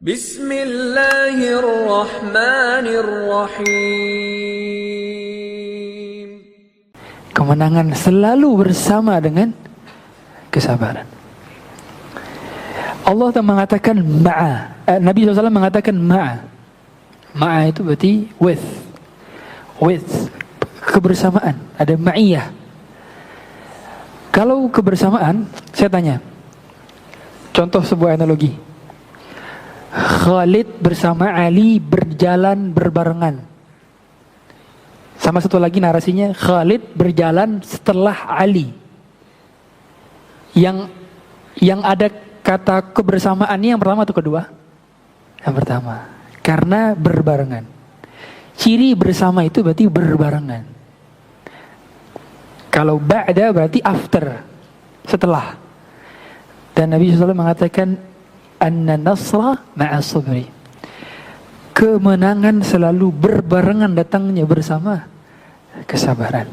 Bismillahirrahmanirrahim. Kemenangan selalu bersama dengan kesabaran. Allah mengatakan ma'a. Nabi SAW mengatakan ma'a. Ma'a itu berarti with. Kebersamaan. Ada ma'iyah. Kalau kebersamaan, saya tanya. Contoh sebuah analogi. Khalid bersama Ali berjalan berbarengan. Sama satu lagi narasinya, Khalid berjalan setelah Ali. Yang ada kata kebersamaannya yang pertama atau kedua? Yang pertama. Karena berbarengan. Ciri bersama itu berarti berbarengan. Kalau ba'da berarti after, setelah. Dan Nabi SAW mengatakan anna nasra ma'a sabri. Kemenangan selalu berbarengan datangnya bersama kesabaran.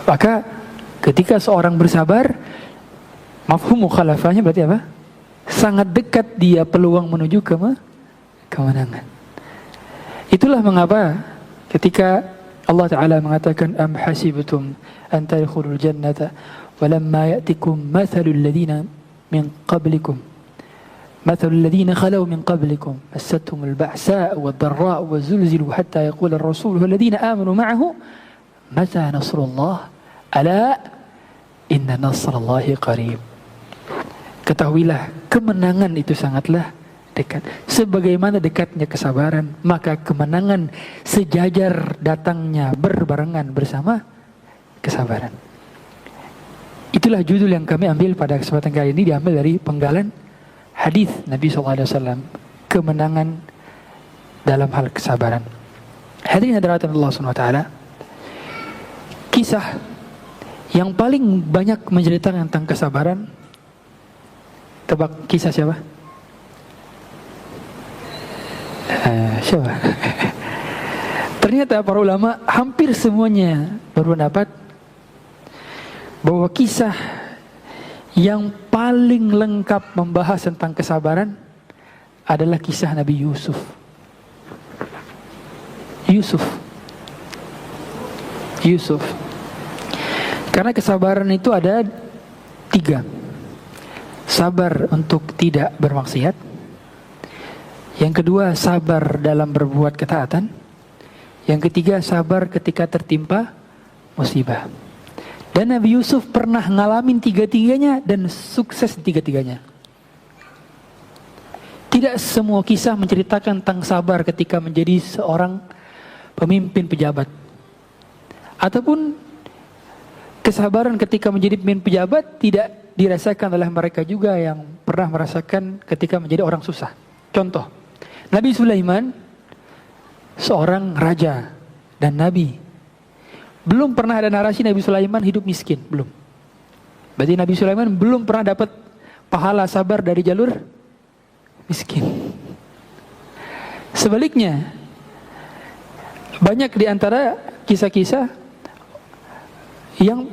Maka ketika seorang bersabar, mafhum mukhalafahnya berarti apa? Sangat dekat dia peluang menuju kemenangan. Itulah mengapa ketika Allah Ta'ala mengatakan am hasibtum an tadkhulul jannata walamma ya'tikum mathalul ladzina min qablikum mathalul ladzina khalaw min qablikum massatuhumul ba'sa wad-dharra wazulzilu hatta yaqula ar-rasul wal ladzina amanu ma'ahu mata nasrullah ala inna nasrallahi qarib. Ketahuilah kemenangan itu sangatlah dekat. Sebagaimana dekatnya kesabaran, maka kemenangan sejajar datangnya berbarengan bersama kesabaran. Itulah judul yang kami ambil pada kesempatan kali ini, diambil dari penggalan hadis Nabi SAW, kemenangan dalam hal kesabaran. Hadirin hadirat Allah SWT, kisah yang paling banyak menceritakan tentang kesabaran, tebak kisah siapa? Siapa? Ternyata para ulama hampir semuanya berpendapat bahwa kisah yang paling lengkap membahas tentang kesabaran adalah kisah Nabi Yusuf. Karena kesabaran itu ada 3. Sabar untuk tidak bermaksiat. Yang kedua, sabar dalam berbuat ketaatan. Yang ketiga, sabar ketika tertimpa musibah. Dan Nabi Yusuf pernah ngalamin 3-tiganya dan sukses 3-tiganya. Tidak semua kisah menceritakan tentang sabar ketika menjadi seorang pemimpin pejabat. Ataupun kesabaran ketika menjadi pemimpin pejabat tidak dirasakan oleh mereka juga yang pernah merasakan ketika menjadi orang susah. Contoh, Nabi Sulaiman seorang raja dan nabi. Belum pernah ada narasi Nabi Sulaiman hidup miskin, belum. Berarti Nabi Sulaiman belum pernah dapat pahala sabar dari jalur miskin. Sebaliknya, banyak di antara kisah-kisah yang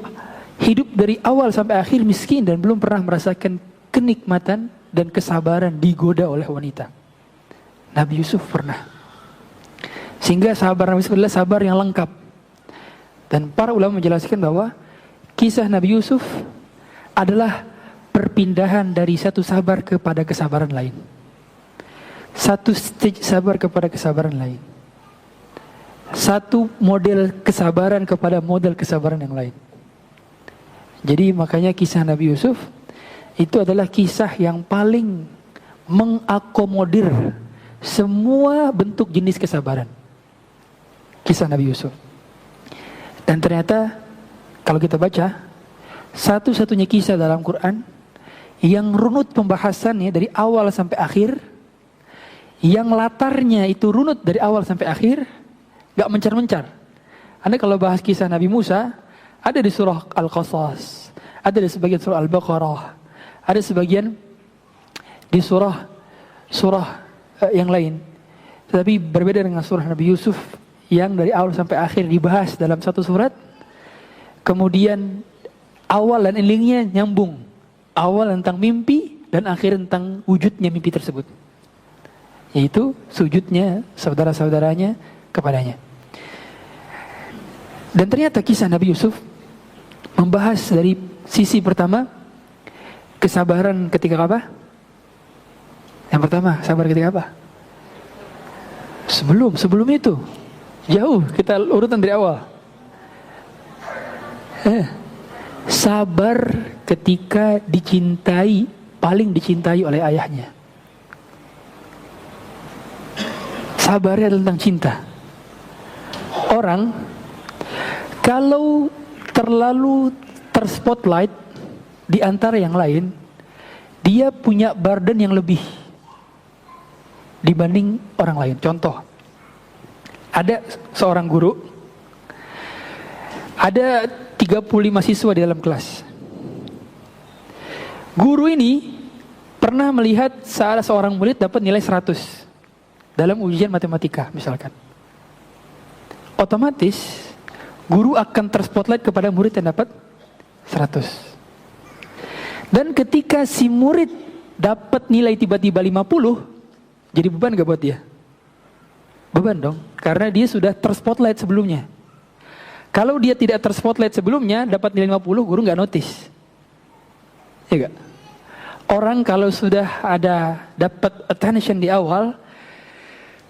hidup dari awal sampai akhir miskin dan belum pernah merasakan kenikmatan dan kesabaran digoda oleh wanita. Nabi Yusuf pernah. Sehingga sabar Nabi Yusuf adalah sabar yang lengkap. Dan para ulama menjelaskan bahwa kisah Nabi Yusuf adalah perpindahan dari satu sabar kepada kesabaran lain. Satu stage sabar kepada kesabaran lain. Satu model kesabaran kepada model kesabaran yang lain. Jadi makanya kisah Nabi Yusuf itu adalah kisah yang paling mengakomodir semua bentuk jenis kesabaran. Kisah Nabi Yusuf. Dan ternyata kalau kita baca, satu-satunya kisah dalam Quran yang runut pembahasannya dari awal sampai akhir, yang latarnya itu runut dari awal sampai akhir, gak mencar-mencar. Anda kalau bahas kisah Nabi Musa, ada di surah Al-Qasas, ada di sebagian surah Al-Baqarah, ada sebagian di surah yang lain. Tetapi berbeda dengan surah Nabi Yusuf yang dari awal sampai akhir dibahas dalam satu surat. Kemudian awal dan endingnya nyambung. Awal tentang mimpi, dan akhirnya tentang wujudnya mimpi tersebut, yaitu sujudnya saudara-saudaranya kepadanya. Dan ternyata kisah Nabi Yusuf membahas dari sisi pertama, kesabaran ketika apa? Yang pertama, sabar ketika apa? Sebelum itu, jauh kita urutan dari awal. Sabar ketika dicintai, paling dicintai oleh ayahnya. Sabarnya tentang cinta. Orang kalau terlalu terspotlight di antara yang lain, dia punya burden yang lebih dibanding orang lain. Contoh, ada seorang guru, ada 35 siswa di dalam kelas. Guru ini pernah melihat salah seorang murid dapat nilai 100 dalam ujian matematika misalkan. Otomatis guru akan terspotlight kepada murid yang dapat 100. Dan ketika si murid dapat nilai tiba-tiba 50, jadi beban gak buat dia? Beban dong, karena dia sudah terspotlight sebelumnya. Kalau dia tidak terspotlight sebelumnya, dapat nilai 50, guru gak notice. Ya gak? Orang kalau sudah ada dapat attention di awal,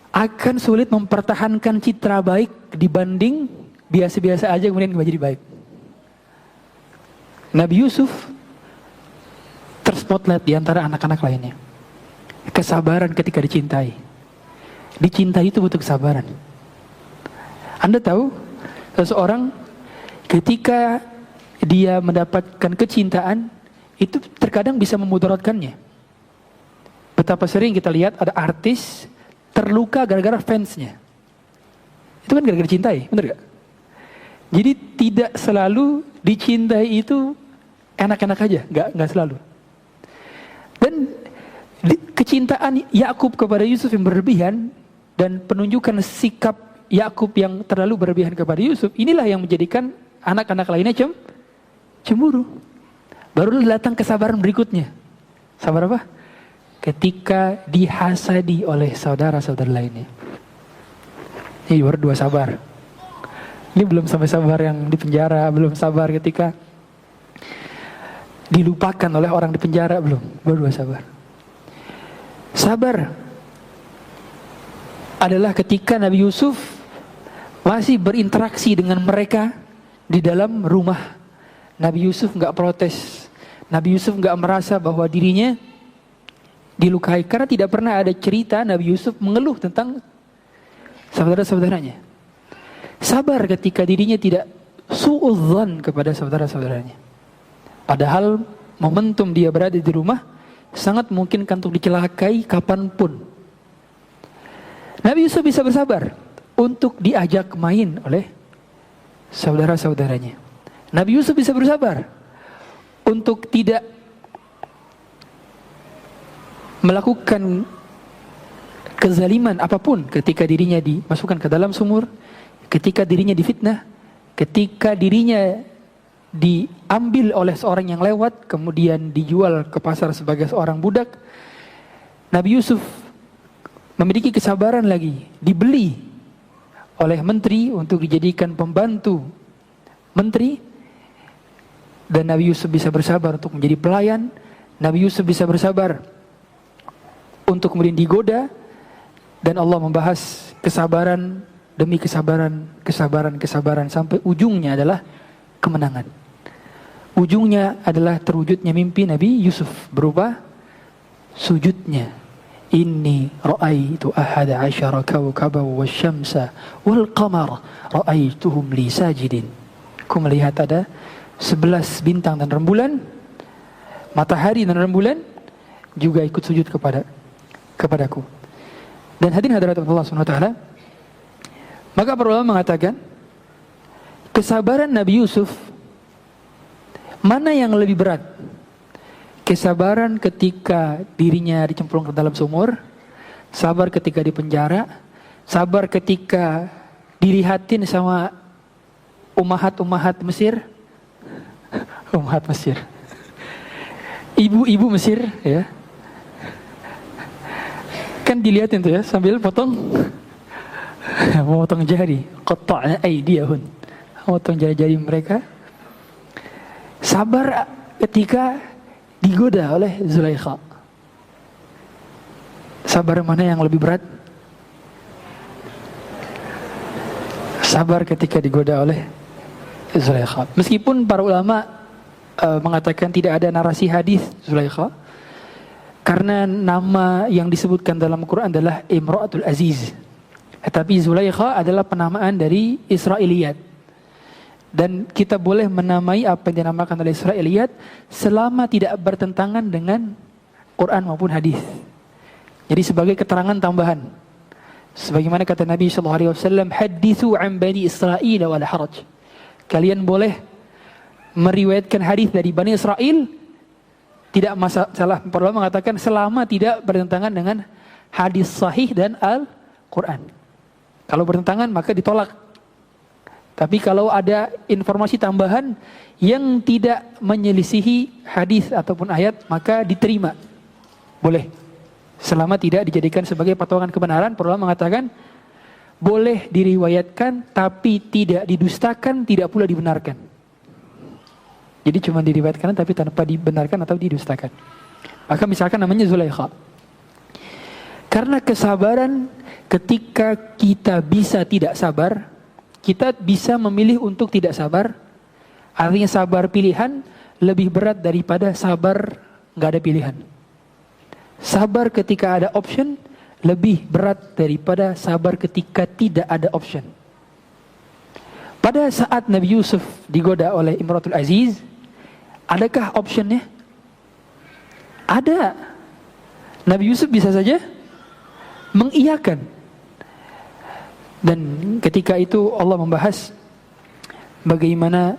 akan sulit mempertahankan citra baik dibanding biasa-biasa aja kemudian jadi baik. Nabi Yusuf terspotlight di antara anak-anak lainnya. Kesabaran ketika dicintai. Dicintai itu butuh kesabaran. Anda tahu, seseorang ketika dia mendapatkan kecintaan, itu terkadang bisa memudaratkannya. Betapa sering kita lihat ada artis terluka gara-gara fansnya. Itu kan gara-gara dicintai, benar gak? Jadi tidak selalu dicintai itu enak-enak aja, nggak selalu. Dan kecintaan Yakub kepada Yusuf yang berlebihan dan penunjukan sikap Yakub yang terlalu berlebihan kepada Yusuf, inilah yang menjadikan anak-anak lainnya cemburu. Baru datang kesabaran berikutnya. Sabar apa? Ketika dihasadi oleh saudara-saudara lainnya. Ini baru 2 sabar. Ini belum sampai sabar yang di penjara, belum sabar ketika dilupakan oleh orang di penjara, belum. Baru 2 sabar. Sabar adalah ketika Nabi Yusuf masih berinteraksi dengan mereka di dalam rumah. Nabi Yusuf gak protes. Nabi Yusuf gak merasa bahwa dirinya dilukai. Karena tidak pernah ada cerita Nabi Yusuf mengeluh tentang saudara-saudaranya. Sabar ketika dirinya tidak suudzon kepada saudara-saudaranya. Padahal momentum dia berada di rumah sangat mungkin untuk dicelakai kapanpun. Nabi Yusuf bisa bersabar untuk diajak main oleh saudara-saudaranya. Nabi Yusuf bisa bersabar untuk tidak melakukan kezaliman apapun ketika dirinya dimasukkan ke dalam sumur, ketika dirinya difitnah, ketika dirinya diambil oleh seorang yang lewat, kemudian dijual ke pasar sebagai seorang budak. Nabi Yusuf memiliki kesabaran lagi, dibeli oleh menteri untuk dijadikan pembantu menteri. Dan Nabi Yusuf bisa bersabar untuk menjadi pelayan. Nabi Yusuf bisa bersabar untuk kemudian digoda. Dan Allah membahas kesabaran demi kesabaran, kesabaran sampai ujungnya adalah kemenangan. Ujungnya adalah terwujudnya mimpi Nabi Yusuf berupa sujudnya. Inni ra'aitu ahada asyara kawkaban wasyamsa wal qamara ra'aituhum li sajidin. Aku melihat ada 11 bintang dan rembulan, matahari dan rembulan juga ikut sujud kepadaku. Dan hadirin hadirat Allah Subhanahu wa taala, maka para ulama mengatakan kesabaran Nabi Yusuf mana yang lebih berat? Kesabaran ketika dirinya dicemplung ke dalam sumur, sabar ketika di penjara, sabar ketika dilihatin sama ummahat Mesir. Ummahat Mesir. ibu-ibu Mesir ya. Kan dilihatin tuh ya sambil potong memotong jari, qatta'na aydiyahun. Memotong jari-jari mereka. Sabar ketika digoda oleh Zulaikha. Sabar mana yang lebih berat? Sabar ketika digoda oleh Zulaikha. Meskipun para ulama mengatakan tidak ada narasi hadis Zulaikha, karena nama yang disebutkan dalam Quran adalah Imra'atul Aziz. Tetapi Zulaikha adalah penamaan dari Israiliyat. Dan kita boleh menamai apa yang dinamakan oleh Israiliyat selama tidak bertentangan dengan Quran maupun hadis. Jadi sebagai keterangan tambahan. Sebagaimana kata Nabi SAW, hadithu an bani Israel wala haraj. Kalian boleh meriwayatkan hadis dari Bani Israel, tidak masalah. Para ulama mengatakan selama tidak bertentangan dengan hadis sahih dan Al-Quran. Kalau bertentangan maka ditolak. Tapi kalau ada informasi tambahan yang tidak menyelisihi hadis ataupun ayat, maka diterima. Boleh. Selama tidak dijadikan sebagai patokan kebenaran, para ulama mengatakan boleh diriwayatkan tapi tidak didustakan, tidak pula dibenarkan. Jadi cuma diriwayatkan tapi tanpa dibenarkan atau didustakan. Maka misalkan namanya Zulaikha. Karena kesabaran, ketika kita bisa tidak sabar, kita bisa memilih untuk tidak sabar. Artinya sabar pilihan lebih berat daripada sabar nggak ada pilihan. Sabar ketika ada option lebih berat daripada sabar ketika tidak ada option. Pada saat Nabi Yusuf digoda oleh Imratul Aziz, adakah optionnya? Ada. Nabi Yusuf bisa saja mengiyakan. Dan ketika itu Allah membahas bagaimana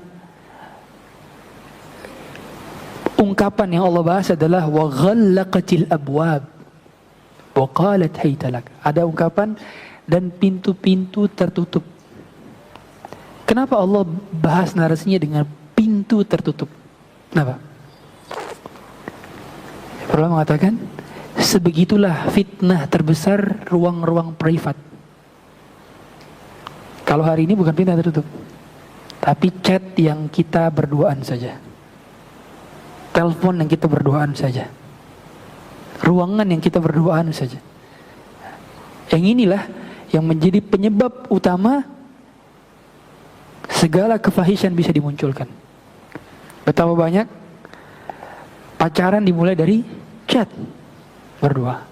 ungkapan yang Allah bahas adalah wa ghallaqatil abwab wa qalat haytalak. Ada ungkapan dan pintu-pintu tertutup. Kenapa Allah bahas narasinya dengan pintu tertutup? Kenapa? Para ulama mengatakan sebegitulah fitnah terbesar ruang-ruang privat. Kalau hari ini bukan pintu tertutup, tapi chat yang kita berduaan saja, telepon yang kita berduaan saja, ruangan yang kita berduaan saja. Yang inilah yang menjadi penyebab utama segala kefahishan bisa dimunculkan. Betapa banyak pacaran dimulai dari chat berdua,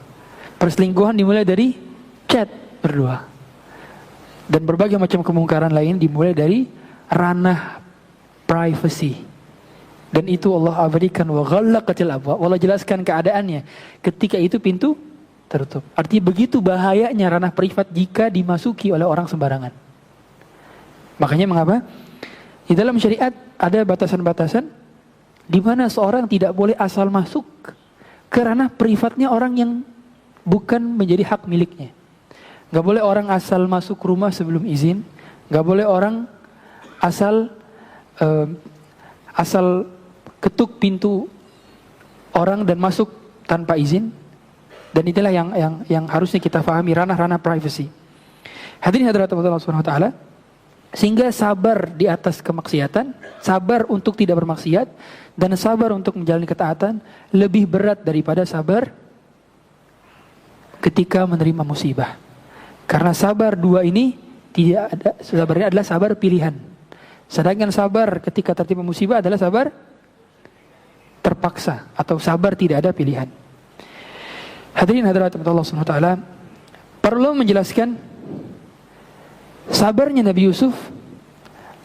perselingkuhan dimulai dari chat berdua, dan berbagai macam kemungkaran lain dimulai dari ranah privacy. Dan itu Allah abadikan wa ghallaqatil abwab. Allah jelaskan keadaannya ketika itu pintu tertutup. Artinya begitu bahayanya ranah privat jika dimasuki oleh orang sembarangan. Makanya mengapa di dalam syariat ada batasan-batasan di mana seorang tidak boleh asal masuk ke ranah privatnya orang yang bukan menjadi hak miliknya. Gak boleh orang asal masuk rumah sebelum izin. Gak boleh orang asal ketuk pintu orang dan masuk tanpa izin. Dan itulah yang harusnya kita fahami, ranah-ranah privacy. Hadirin hadirat Allah Subhanahu wa taala, sehingga sabar di atas kemaksiatan, sabar untuk tidak bermaksiat, dan sabar untuk menjalani ketaatan lebih berat daripada sabar ketika menerima musibah. Karena sabar dua ini tidak ada, sabarnya adalah sabar pilihan. Sedangkan sabar ketika tertimpa musibah adalah sabar terpaksa atau sabar tidak ada pilihan. Hadirin hadirat Allah Subhanahu wa taala, perlu menjelaskan sabarnya Nabi Yusuf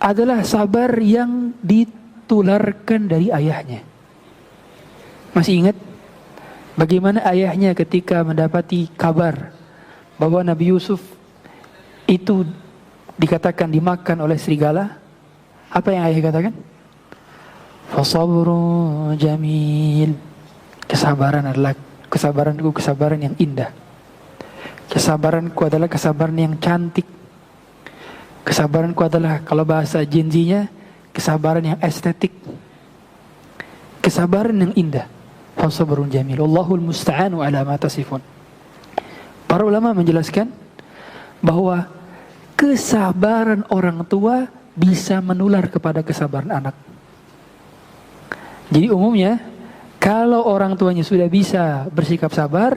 adalah sabar yang ditularkan dari ayahnya. Masih ingat bagaimana ayahnya ketika mendapati kabar bahwa Nabi Yusuf itu dikatakan dimakan oleh serigala? Apa yang ayah katakan? Fasabrun jamil. Kesabaran adalah kesabaranku, kesabaran yang indah. Kesabaranku adalah kesabaran yang cantik. Kesabaranku adalah, kalau bahasa Gen Z-nya, kesabaran yang estetik. Kesabaran yang indah. fasabrun jamil. Wallahul musta'anu ala ma tasifun. Para ulama menjelaskan bahwa kesabaran orang tua bisa menular kepada kesabaran anak. Jadi umumnya kalau orang tuanya sudah bisa bersikap sabar,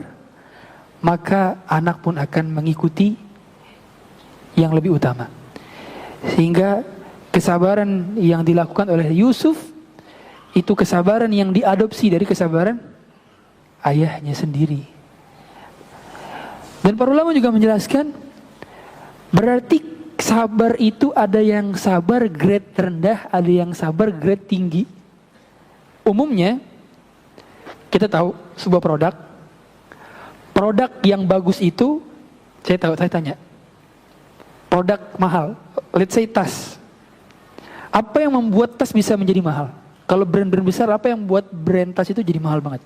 maka anak pun akan mengikuti yang lebih utama. Sehingga kesabaran yang dilakukan oleh Yusuf itu kesabaran yang diadopsi dari kesabaran ayahnya sendiri. Dan para ulama juga menjelaskan, berarti sabar itu ada yang sabar grade rendah, ada yang sabar grade tinggi. Umumnya kita tahu sebuah produk yang bagus itu, saya tanya, produk mahal, let's say tas. Apa yang membuat tas bisa menjadi mahal? Kalau brand-brand besar, apa yang membuat brand tas itu jadi mahal banget?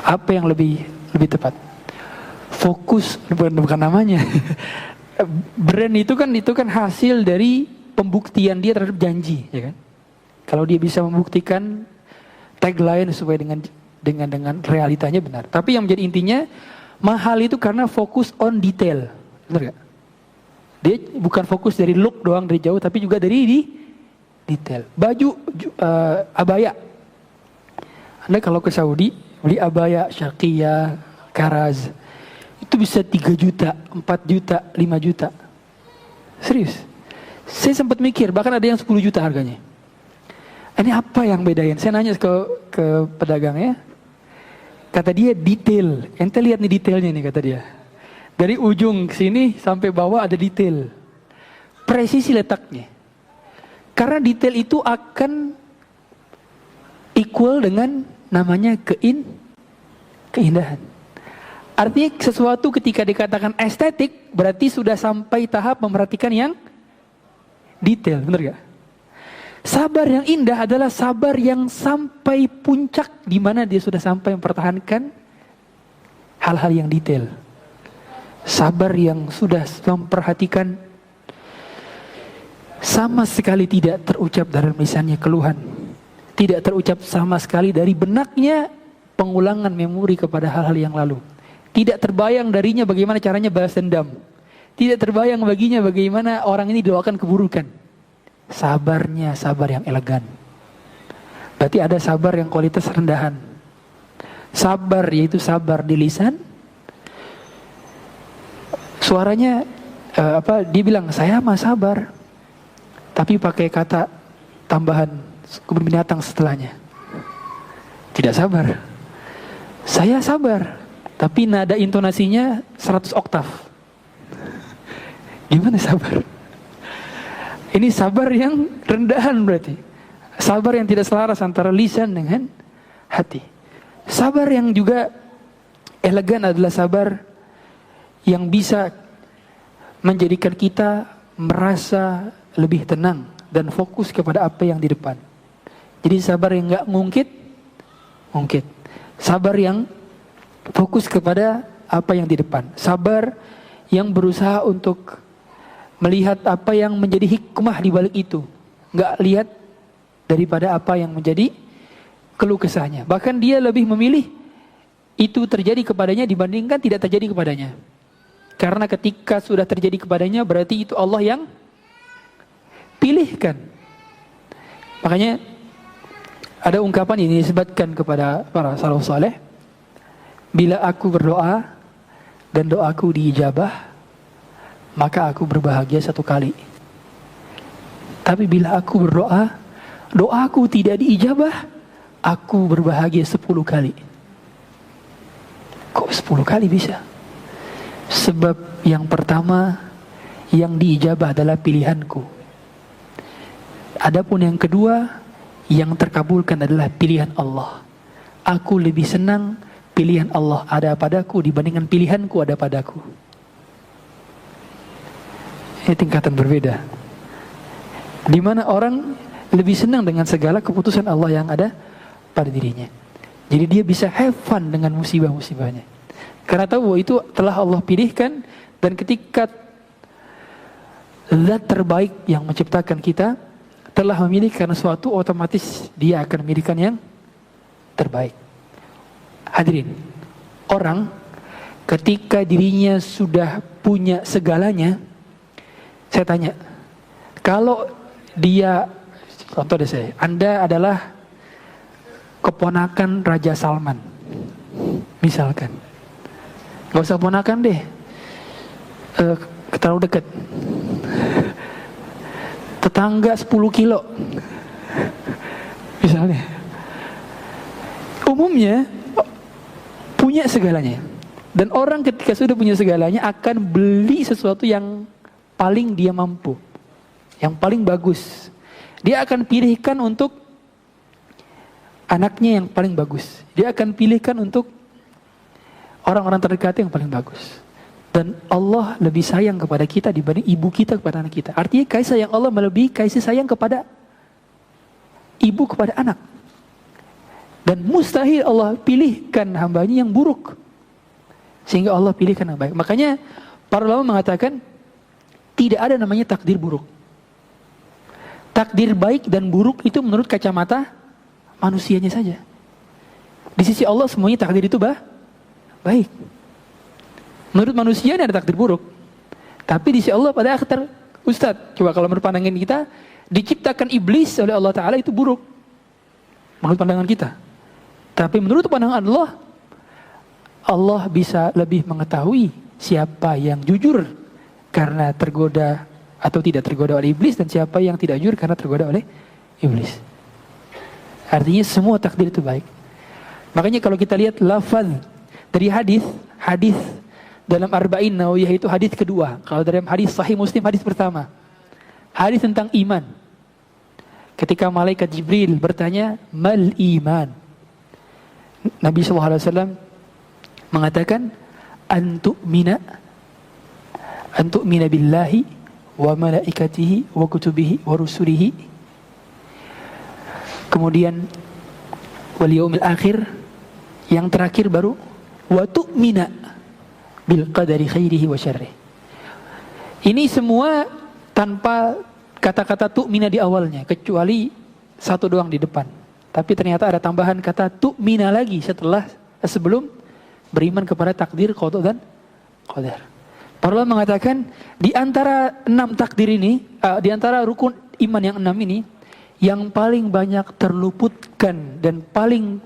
Apa yang lebih tepat? Fokus, bukan namanya. Brand itu kan hasil dari pembuktian dia terhadap janji, ya kan? Kalau dia bisa membuktikan tagline sesuai dengan realitanya benar. Tapi yang menjadi intinya, mahal itu karena fokus on detail, benar gak? Dia bukan fokus dari look doang dari jauh, tapi juga dari detail. Baju abaya. Anda kalau ke Saudi beli abaya Syarqiyah, Karaz, itu bisa 3 juta, 4 juta, 5 juta. Serius. Saya sempat mikir, bahkan ada yang 10 juta harganya. Ini apa yang bedain? Saya nanya ke pedagangnya. Kata dia detail. Ente lihat nih detailnya nih, kata dia. Dari ujung sini sampai bawah ada detail. Presisi letaknya. Karena detail itu akan equal dengan namanya keindahan. Artinya sesuatu ketika dikatakan estetik, berarti sudah sampai tahap memperhatikan yang detail, benar gak? Sabar yang indah adalah sabar yang sampai puncak, di mana dia sudah sampai mempertahankan hal-hal yang detail. Sabar yang sudah memperhatikan sama sekali tidak terucap dalam lisannya keluhan. Tidak terucap sama sekali dari benaknya pengulangan memori kepada hal-hal yang lalu. Tidak terbayang darinya bagaimana caranya balas dendam. Tidak terbayang baginya bagaimana orang ini doakan keburukan. Sabarnya sabar yang elegan. Berarti ada sabar yang kualitas rendahan. Sabar yaitu sabar di lisan. Suaranya dia bilang saya mah sabar, tapi pakai kata tambahan kebun binatang setelahnya. Tidak sabar. Saya sabar, tapi nada intonasinya 100 oktav. Gimana sabar? Ini sabar yang rendahan berarti. Sabar yang tidak selaras antara lisan dengan hati. Sabar yang juga elegan adalah sabar yang bisa menjadikan kita merasa lebih tenang dan fokus kepada apa yang di depan. Jadi sabar yang gak ngungkit. Sabar yang fokus kepada apa yang di depan. Sabar yang berusaha untuk melihat apa yang menjadi hikmah di balik itu. Gak lihat daripada apa yang menjadi keluh kesahnya. Bahkan dia lebih memilih itu terjadi kepadanya dibandingkan tidak terjadi kepadanya. Karena ketika sudah terjadi kepadanya berarti itu Allah yang pilihkan. Makanya ada ungkapan ini disebutkan kepada para salafus saleh. Bila aku berdoa dan doaku diijabah, maka aku berbahagia 1 kali. Tapi bila aku berdoa, doaku tidak diijabah, aku berbahagia 10 kali. Kok 10 kali bisa? Sebab yang pertama, yang diijabah adalah pilihanku. Adapun yang kedua, yang terkabulkan adalah pilihan Allah. Aku lebih senang pilihan Allah ada padaku dibandingkan pilihanku ada padaku. Ini tingkatan berbeda. Di mana orang lebih senang dengan segala keputusan Allah yang ada pada dirinya. Jadi dia bisa have fun dengan musibah-musibahnya. Karena tahu bahwa itu telah Allah pilihkan, dan ketika zat terbaik yang menciptakan kita telah memilihkan sesuatu, otomatis dia akan memilihkan yang terbaik. Hadirin, orang ketika dirinya sudah punya segalanya, saya tanya, kalau dia, contoh deh saya, Anda adalah keponakan Raja Salman, misalkan, gak usah keponakan deh, terlalu dekat, tetangga 10 kilo, misalnya, umumnya punya segalanya. Dan orang ketika sudah punya segalanya akan beli sesuatu yang paling dia mampu, yang paling bagus. Dia akan pilihkan untuk anaknya yang paling bagus. Dia akan pilihkan untuk orang-orang terdekat yang paling bagus. Dan Allah lebih sayang kepada kita dibanding ibu kita kepada anak kita. Artinya kasih sayang Allah melebihi kasih sayang kepada ibu kepada anak. Dan mustahil Allah pilihkan hambanya yang buruk, sehingga Allah pilihkan yang baik. Makanya para ulama mengatakan tidak ada namanya takdir buruk. Takdir baik dan buruk itu menurut kacamata manusianya saja. Di sisi Allah semuanya takdir itu baik. Menurut manusia ini ada takdir buruk. Tapi di sisi Allah pada akhir, Ustadz, coba kalau menurut pandangan kita, diciptakan iblis oleh Allah Ta'ala itu buruk. Menurut pandangan kita. Tapi menurut pandangan Allah, Allah bisa lebih mengetahui siapa yang jujur karena tergoda atau tidak tergoda oleh iblis, dan siapa yang tidak jujur karena tergoda oleh iblis. Artinya semua takdir itu baik. Makanya kalau kita lihat lafaz dari hadis dalam Arba'in Nawawiyah itu hadis kedua. Kalau dalam hadis Sahih Muslim hadis pertama. Hadis tentang iman. Ketika malaikat Jibril bertanya, "Mal iman?" Nabi SAW mengatakan, antu'mina billahi wa malaikatihi wa kutubihi wa rusulihi, kemudian wal yaumil akhir, yang terakhir baru wa tu'mina bil qadari khairihi wa syarrihi. Ini semua tanpa kata-kata tu'mina di awalnya, kecuali satu doang di depan. Tapi ternyata ada tambahan kata tu'mina lagi sebelum beriman kepada takdir, qada dan qadar. Para ulama mengatakan di antara 6 takdir ini, di antara rukun iman yang 6 ini, yang paling banyak terluputkan dan paling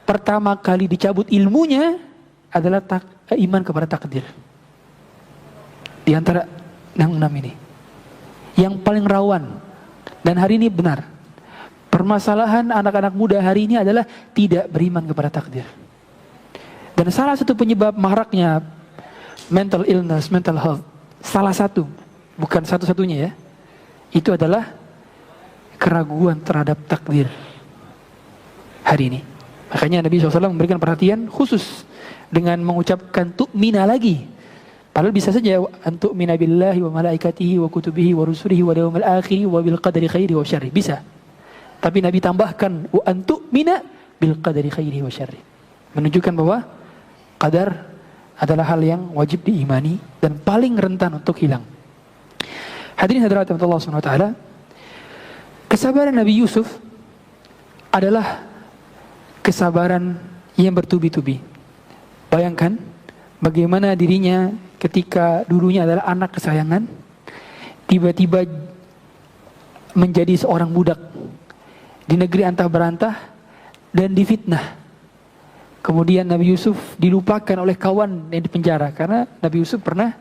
pertama kali dicabut ilmunya adalah iman kepada takdir. Di antara yang 6 ini, yang paling rawan, dan hari ini benar. Permasalahan anak-anak muda hari ini adalah tidak beriman kepada takdir. Dan salah satu penyebab maraknya mental illness, mental health, salah satu, bukan satu-satunya ya, itu adalah keraguan terhadap takdir hari ini. Makanya Nabi SAW memberikan perhatian khusus dengan mengucapkan tu'mina lagi. Padahal bisa saja antu'mina billahi wa malaikatihi wa kutubihi wa rusulihi wa yaumil akhir wa bil qadari khairi wa syarri. Bisa. Tapi Nabi tambahkan wa antu'mina bil qadari khairi wa syarri. Menunjukkan bahwa qadar adalah hal yang wajib diimani dan paling rentan untuk hilang. Hadirin hadirat Allah Subhanahu wa taala, kesabaran Nabi Yusuf adalah kesabaran yang bertubi-tubi. Bayangkan bagaimana dirinya ketika dulunya adalah anak kesayangan, tiba-tiba menjadi seorang budak di negeri antah berantah dan difitnah. Kemudian Nabi Yusuf dilupakan oleh kawan yang dipenjara karena Nabi Yusuf pernah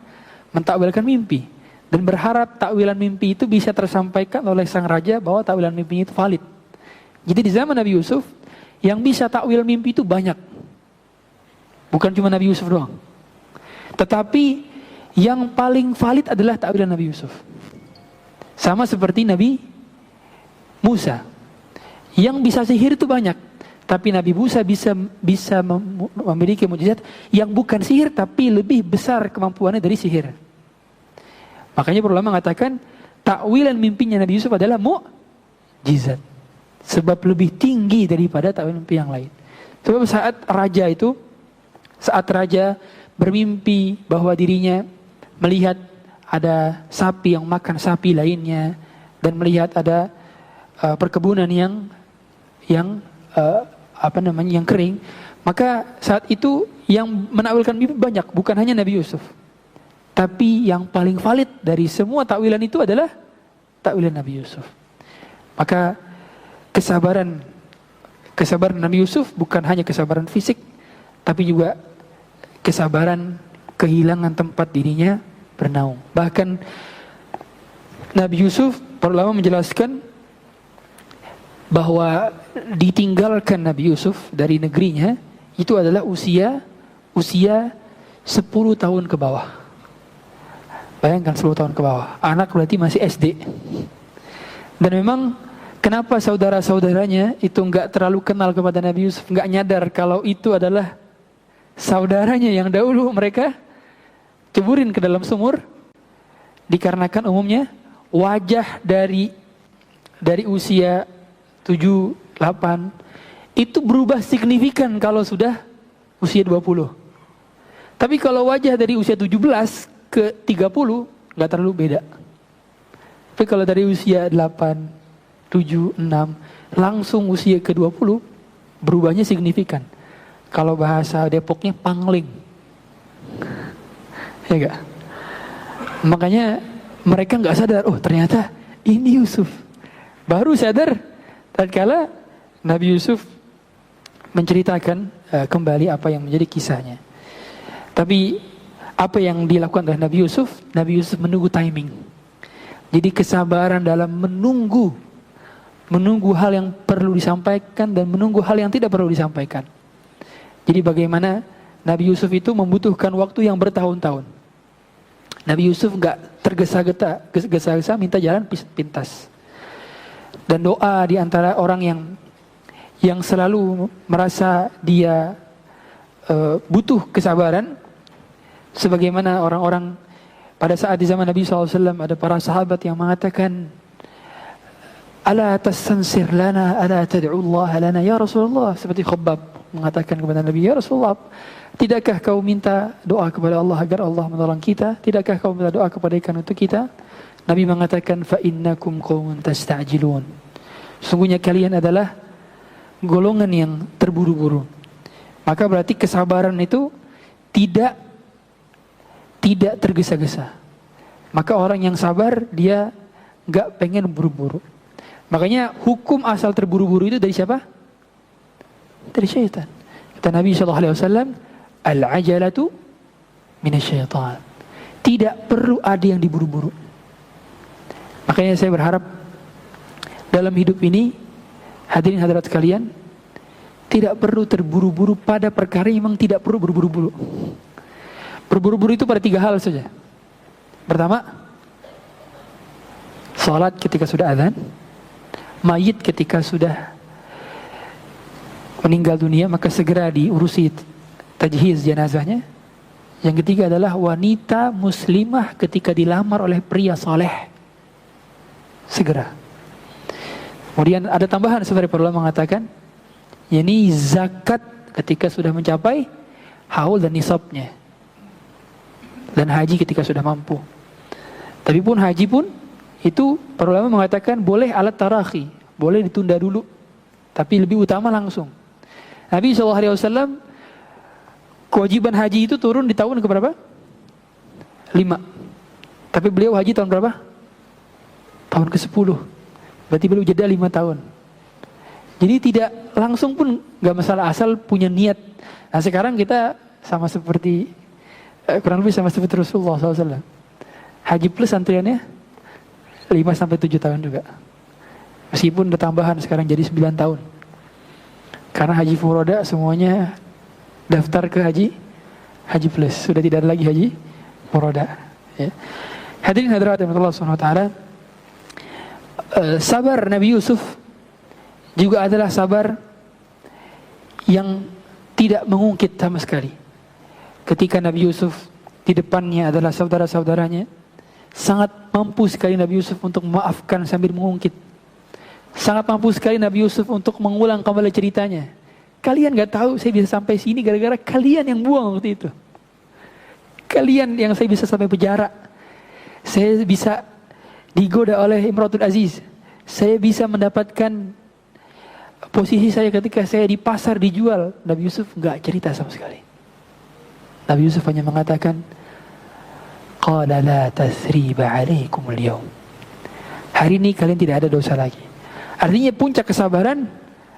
mentakwilkan mimpi dan berharap takwilan mimpi itu bisa tersampaikan oleh sang raja bahwa takwilan mimpinya itu valid. Jadi di zaman Nabi Yusuf yang bisa takwil mimpi itu banyak. Bukan cuma Nabi Yusuf doang. Tetapi yang paling valid adalah takwilan Nabi Yusuf. Sama seperti Nabi Musa. Yang bisa sihir itu banyak, tapi Nabi Musa bisa memiliki mukjizat yang bukan sihir tapi lebih besar kemampuannya dari sihir. Makanya para ulama mengatakan takwilan mimpinya Nabi Yusuf adalah mukjizat, sebab lebih tinggi daripada takwil mimpi yang lain. Sebab saat raja bermimpi bahwa dirinya melihat ada sapi yang makan sapi lainnya, dan melihat ada perkebunan yang yang kering, maka saat itu yang menakwilkan mimpi banyak, bukan hanya Nabi Yusuf. Tapi yang paling valid dari semua takwilan itu adalah takwilan Nabi Yusuf. Maka kesabaran Nabi Yusuf bukan hanya kesabaran fisik, tapi juga kesabaran kehilangan tempat dirinya bernaung. Bahkan Nabi Yusuf, para ulama menjelaskan bahwa ditinggalkan Nabi Yusuf dari negerinya itu adalah usia 10 tahun ke bawah. Bayangkan 10 tahun ke bawah. Anak berarti masih SD. Dan memang kenapa saudara-saudaranya itu enggak terlalu kenal kepada Nabi Yusuf, enggak nyadar kalau itu adalah saudaranya yang dahulu mereka ceburin ke dalam sumur? Dikarenakan umumnya wajah dari usia 7, 8 itu berubah signifikan kalau sudah usia 20. Tapi kalau wajah dari usia 17 ke 30 nggak terlalu beda. Tapi kalau dari usia 8, 7, 6 langsung usia ke 20 berubahnya signifikan. Kalau bahasa Depoknya pangling. Ya enggak? Makanya mereka nggak sadar, oh ternyata ini Yusuf. Baru sadar tatkala Nabi Yusuf menceritakan kembali apa yang menjadi kisahnya. Tapi apa yang dilakukan oleh Nabi Yusuf menunggu timing. Jadi kesabaran dalam menunggu hal yang perlu disampaikan dan menunggu hal yang tidak perlu disampaikan. Jadi bagaimana Nabi Yusuf itu membutuhkan waktu yang bertahun-tahun. Nabi Yusuf nggak tergesa-gesa minta jalan pintas. Dan doa di antara orang yang selalu merasa dia butuh kesabaran, sebagaimana orang-orang pada saat di zaman Nabi SAW ada para sahabat yang mengatakan, ala tastansir lana, ala tad'ullah lana ya Rasulullah. Seperti Khabbab mengatakan kepada Nabi, ya Rasulullah, tidakkah kau minta doa kepada Allah agar Allah menolong kita? Tidakkah kau minta doa kebaikan untuk kita? Nabi mengatakan, fa innakum qaumun tasta'jilun. Sungguhnya kalian adalah golongan yang terburu-buru. Maka berarti kesabaran itu tidak tergesa-gesa. Maka orang yang sabar dia gak pengen buru-buru. Makanya hukum asal terburu-buru itu dari siapa? Dari syaitan. Kata Nabi SAW, al-ajalatu minasyaitan. Tidak perlu ada yang diburu-buru. Makanya saya berharap dalam hidup ini, hadirin hadirat sekalian, tidak perlu terburu-buru pada perkara yang memang tidak perlu berburu-buru. Berburu-buru itu pada 3 hal saja. Pertama, salat ketika sudah azan, mayit ketika sudah meninggal dunia maka segera diurusi tajhiz jenazahnya. Yang ketiga adalah wanita muslimah ketika dilamar oleh pria soleh, segera. Kemudian ada tambahan seperti para ulama mengatakan, yakni zakat ketika sudah mencapai haul dan nisabnya. Dan haji ketika sudah mampu. Tapi pun haji pun itu para ulama mengatakan boleh alat tarakhi, boleh ditunda dulu, tapi lebih utama langsung. Nabi SAW kewajiban haji itu turun di tahun keberapa? 5. Tapi beliau haji tahun berapa? Tahun ke-10. Berarti beliau jeda 5 tahun. Jadi tidak langsung pun gak masalah asal punya niat. Nah sekarang kita sama seperti kurang lebih sama seperti Rasulullah SAW. Haji plus antriannya 5-7 tahun juga. Meskipun ada tambahan sekarang jadi 9 tahun. Karena haji furoda semuanya daftar ke haji plus. Sudah tidak ada lagi haji furoda. Ya. Hadirin hadirat Allah SWT, sabar Nabi Yusuf juga adalah sabar yang tidak mengungkit sama sekali. Ketika Nabi Yusuf di depannya adalah saudara-saudaranya, sangat mampu sekali Nabi Yusuf untuk memaafkan sambil mengungkit. Sangat mampu sekali Nabi Yusuf untuk mengulang kembali ceritanya. Kalian gak tahu saya bisa sampai sini gara-gara kalian yang buang waktu itu. Kalian yang saya bisa sampai penjara. Saya bisa digoda oleh Imratul Aziz. saya bisa mendapatkan posisi saya ketika saya di pasar dijual. Nabi Yusuf nggak cerita sama sekali. Nabi Yusuf hanya mengatakan, qala la tasriba alaikumul yaum. Hari ini kalian tidak ada dosa lagi. Artinya puncak kesabaran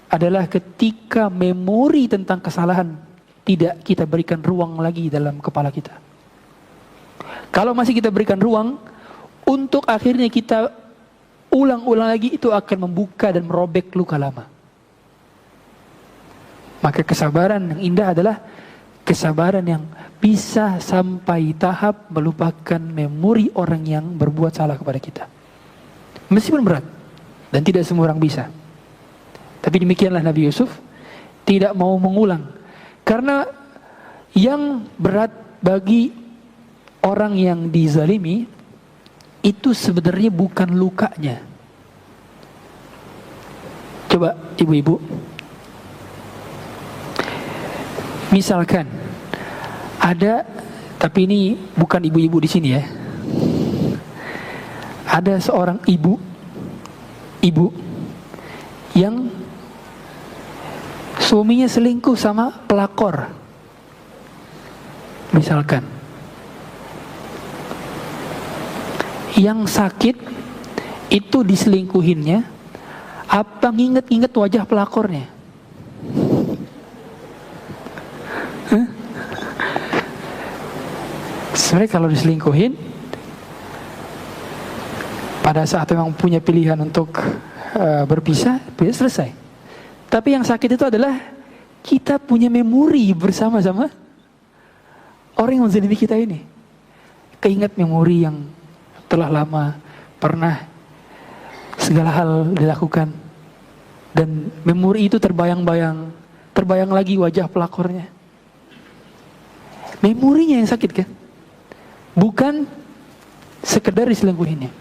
adalah ketika memori tentang kesalahan tidak kita berikan ruang lagi dalam kepala kita. Kalau masih kita berikan ruang untuk akhirnya kita ulang-ulang lagi, itu akan membuka dan merobek luka lama. Maka kesabaran yang indah adalah kesabaran yang bisa sampai tahap melupakan memori orang yang berbuat salah kepada kita. Meskipun berat, dan tidak semua orang bisa. Tapi demikianlah Nabi Yusuf tidak mau mengulang. Karena yang berat bagi orang yang dizalimi itu sebenarnya bukan lukanya. Coba ibu-ibu, misalkan ada, tapi ini bukan ibu-ibu di sini ya. Ada seorang ibu yang suaminya selingkuh sama pelakor. Misalkan yang sakit itu diselingkuhinnya, apa nginget-nginget wajah pelakornya? Sebenarnya kalau diselingkuhin, pada saat memang punya pilihan untuk berpisah, selesai. Tapi yang sakit itu adalah kita punya memori bersama-sama orang yang menzalimi kita ini. Keingat memori yang telah lama pernah segala hal dilakukan, dan memori itu terbayang lagi wajah pelakornya. Memorinya yang sakit kan, bukan sekedar diselingkuhinnya.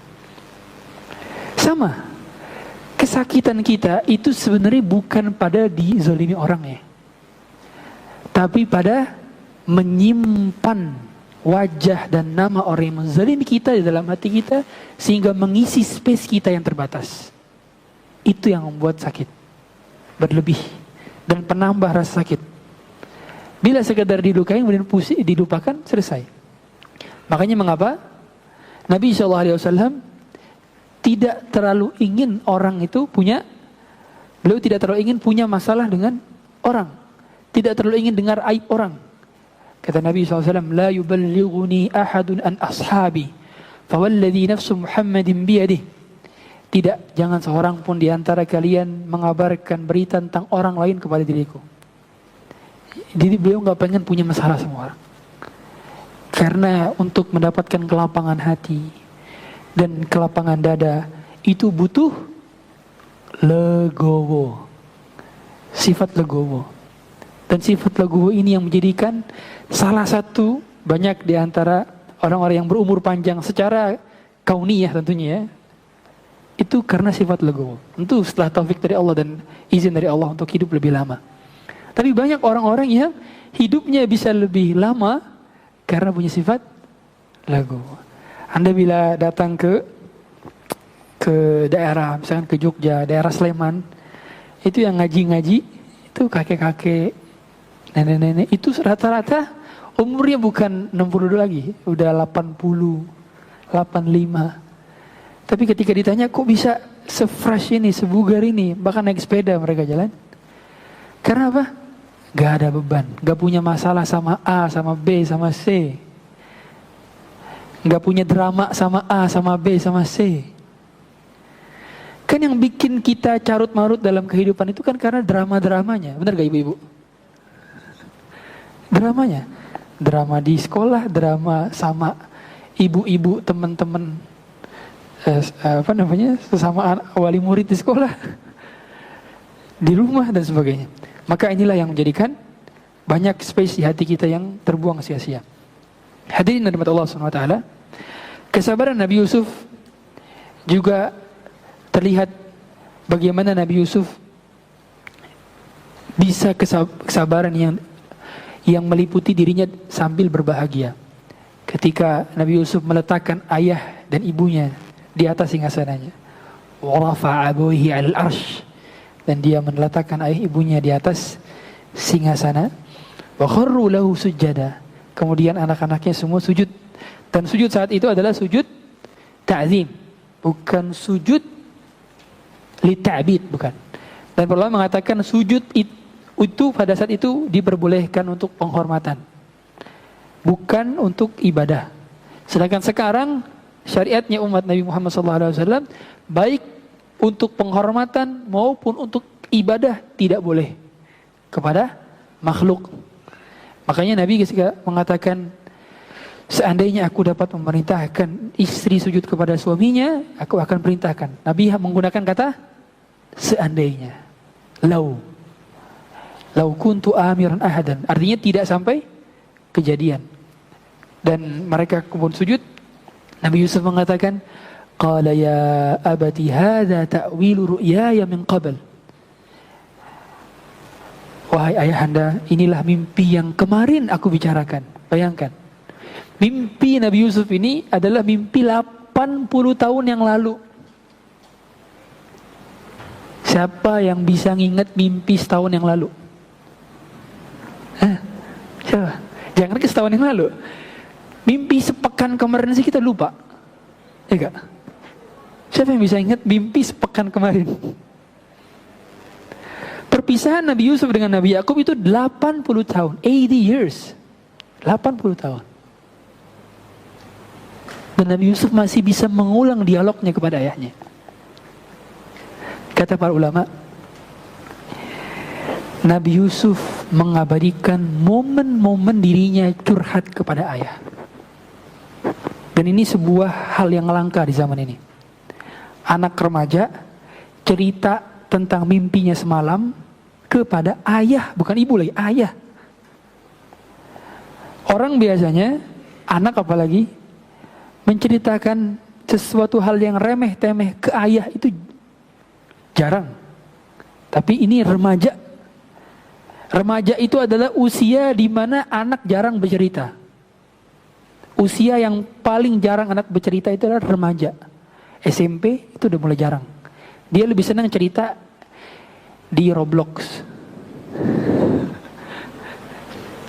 Sama, kesakitan kita itu sebenarnya bukan pada dizalimi orangnya, tapi pada menyimpan wajah dan nama orang yang menzalimi kita di dalam hati kita, sehingga mengisi space kita yang terbatas. Itu yang membuat sakit berlebih dan penambah rasa sakit. Bila sekedar dilukai kemudian dilupakan, selesai. Makanya mengapa Nabi SAW tidak terlalu ingin orang itu punya, beliau tidak terlalu ingin punya masalah dengan orang, tidak terlalu ingin dengar aib orang. Kata Nabi SAW, la yuballighuni ahadun an ashabi, fawalladhi nafsu Muhammadin biyadih. Tidak, jangan seorang pun di antara kalian mengabarkan berita tentang orang lain kepada diriku. Jadi beliau gak pengen punya masalah sama orang. Karena untuk mendapatkan kelapangan hati dan kelapangan dada itu butuh legowo, sifat legowo. Dan sifat legowo ini yang menjadikan salah satu banyak di antara orang-orang yang berumur panjang secara kauniyah tentunya ya, itu karena sifat legowo. Tentu setelah taufik dari Allah dan izin dari Allah untuk hidup lebih lama. Tapi banyak orang-orang yang hidupnya bisa lebih lama karena punya sifat legowo. Anda bila datang ke daerah, misalkan ke Jogja, daerah Sleman, itu yang ngaji-ngaji, itu kakek-kakek, nenek-nenek, itu rata-rata umurnya bukan 62 lagi, udah 80, 85. Tapi ketika ditanya, kok bisa se-fresh ini, sebugar ini, bahkan naik sepeda mereka jalan. Karena apa? Gak ada beban, gak punya masalah sama A, sama B, sama C. Gak punya drama sama A, sama B, sama C. Kan yang bikin kita carut-marut dalam kehidupan itu kan karena drama-dramanya. Benar gak ibu-ibu? Dramanya. Drama di sekolah, drama sama ibu-ibu, teman-teman, sesama wali murid di sekolah, di rumah dan sebagainya. Maka inilah yang menjadikan banyak space di hati kita yang terbuang sia-sia. Hadirin rahmat Allah SWT, kesabaran Nabi Yusuf juga terlihat bagaimana Nabi Yusuf bisa kesabaran yang meliputi dirinya sambil berbahagia. Ketika Nabi Yusuf meletakkan ayah dan ibunya di atas singgasananya, wa rafa'a abawayhi 'alal arsy, dan dia meletakkan ayah ibunya di atas singgasana. Wa kharru lahu sujada, kemudian anak-anaknya semua sujud. Dan sujud saat itu adalah sujud ta'zim, bukan sujud li ta'bid, bukan. Dan para ulama mengatakan sujud itu pada saat itu diperbolehkan untuk penghormatan, bukan untuk ibadah. Sedangkan sekarang syariatnya umat Nabi Muhammad SAW baik untuk penghormatan maupun untuk ibadah tidak boleh kepada makhluk. Makanya Nabi ketika mengatakan, seandainya aku dapat memerintahkan istri sujud kepada suaminya, aku akan perintahkan. Nabi menggunakan kata seandainya. Lau kuntu amiran ahadan, artinya tidak sampai kejadian. Dan mereka kemudian sujud. Nabi Yusuf mengatakan, qala ya abati hadza ta'wilu ru'yaya min qabl. Wahai ayahanda, inilah mimpi yang kemarin aku bicarakan. Bayangkan, mimpi Nabi Yusuf ini adalah mimpi 80 tahun yang lalu. Siapa yang bisa nginget mimpi setahun yang lalu? Siapa? Jangan ke setahun yang lalu. Mimpi sepekan kemarin sih kita lupa. Ya gak? Siapa yang bisa ingat mimpi sepekan kemarin? Perpisahan Nabi Yusuf dengan Nabi Yakub itu 80 tahun, 80 years. 80 tahun. Dan Nabi Yusuf masih bisa mengulang dialognya kepada ayahnya. Kata para ulama, Nabi Yusuf mengabadikan momen-momen dirinya curhat kepada ayah. Dan ini sebuah hal yang langka di zaman ini. Anak remaja cerita tentang mimpinya semalam kepada ayah, bukan ibu lagi, ayah. Orang biasanya, anak apalagi, menceritakan sesuatu hal yang remeh-temeh ke ayah itu jarang. Tapi ini remaja. Remaja itu adalah usia di mana anak jarang bercerita. Usia yang paling jarang anak bercerita itu adalah remaja. SMP itu udah mulai jarang. Dia lebih senang cerita di Roblox.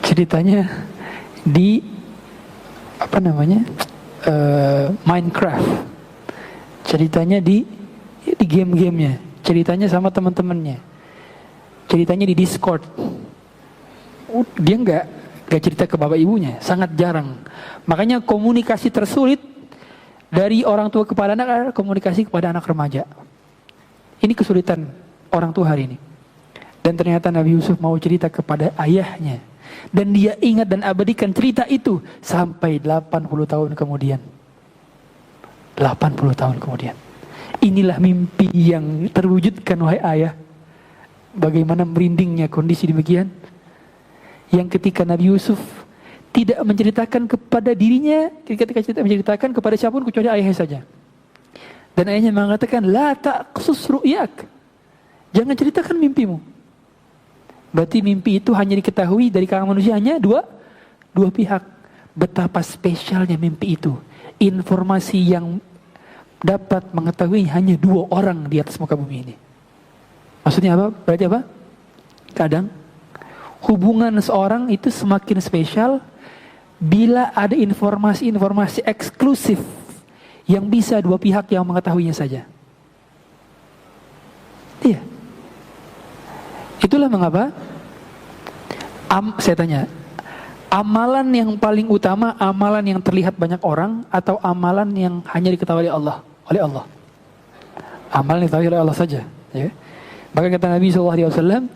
Ceritanya di Minecraft. Ceritanya di game-gamenya. Ceritanya sama teman-temannya. Ceritanya di Discord. Dia nggak cerita ke bapak ibunya, sangat jarang. Makanya komunikasi tersulit dari orang tua kepada anak adalah komunikasi kepada anak remaja. Ini kesulitan orang tua hari ini. Dan ternyata Nabi Yusuf mau cerita kepada ayahnya. Dan dia ingat dan abadikan cerita itu sampai 80 tahun kemudian. 80 tahun kemudian. Inilah mimpi yang terwujudkan, wahai ayah. Bagaimana merindingnya kondisi demikian. Yang ketika Nabi Yusuf tidak menceritakan kepada dirinya, ketika menceritakan kepada siapapun kecuali ayahnya saja. Dan ayahnya mengatakan, la taqsus ru'yak. Jangan ceritakan mimpimu. Berarti mimpi itu hanya diketahui dari kalangan manusia hanya dua pihak. Betapa spesialnya mimpi itu. Informasi yang dapat mengetahui hanya 2 orang di atas muka bumi ini. Maksudnya apa? Berarti apa? Kadang hubungan seorang itu semakin spesial bila ada informasi-informasi eksklusif yang bisa 2 pihak yang mengetahuinya saja. Iya. Itulah mengapa saya tanya, amalan yang paling utama, amalan yang terlihat banyak orang atau amalan yang hanya diketahui oleh Allah? Amalan yang diketahui oleh Allah saja, ya. Maka kata Nabi SAW,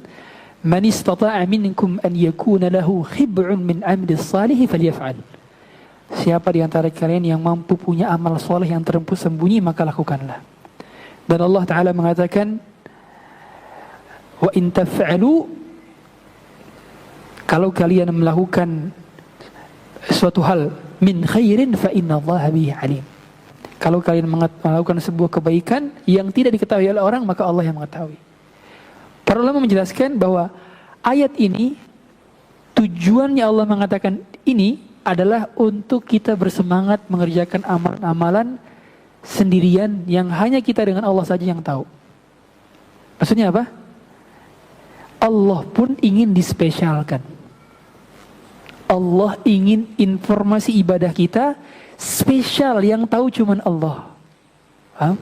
man istata'a minkum an yakuna lahu khib'un min amri salih falyaf'al. Siapa di antara kalian yang mampu punya amal soleh yang terempus sembunyi, maka lakukanlah. Dan Allah Ta'ala mengatakan, wa in taf'alu, kalau kalian melakukan suatu hal min khairin fa inna Allah bihi alim. Kalau kalian melakukan sebuah kebaikan yang tidak diketahui oleh orang, maka Allah yang mengetahui. Para ulama menjelaskan bahwa ayat ini tujuannya Allah mengatakan ini adalah untuk kita bersemangat mengerjakan amalan-amalan sendirian yang hanya kita dengan Allah saja yang tahu. Maksudnya apa? Allah pun ingin dispesialkan. Allah ingin informasi ibadah kita spesial yang tahu cuman Allah. Paham?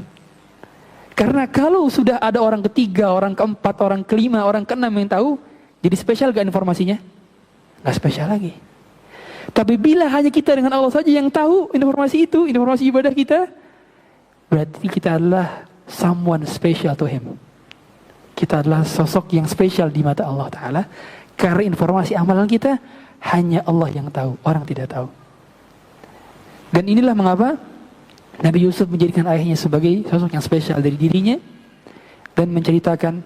Karena kalau sudah ada orang ketiga, orang keempat, orang kelima, orang keenam yang tahu, jadi spesial gak informasinya? Gak spesial lagi. Tapi bila hanya kita dengan Allah saja yang tahu informasi itu, informasi ibadah kita, berarti kita adalah someone special to Him. Kita adalah sosok yang spesial di mata Allah Ta'ala. Karena informasi amalan kita hanya Allah yang tahu, orang tidak tahu. Dan inilah mengapa Nabi Yusuf menjadikan ayahnya sebagai sosok yang spesial dari dirinya dan menceritakan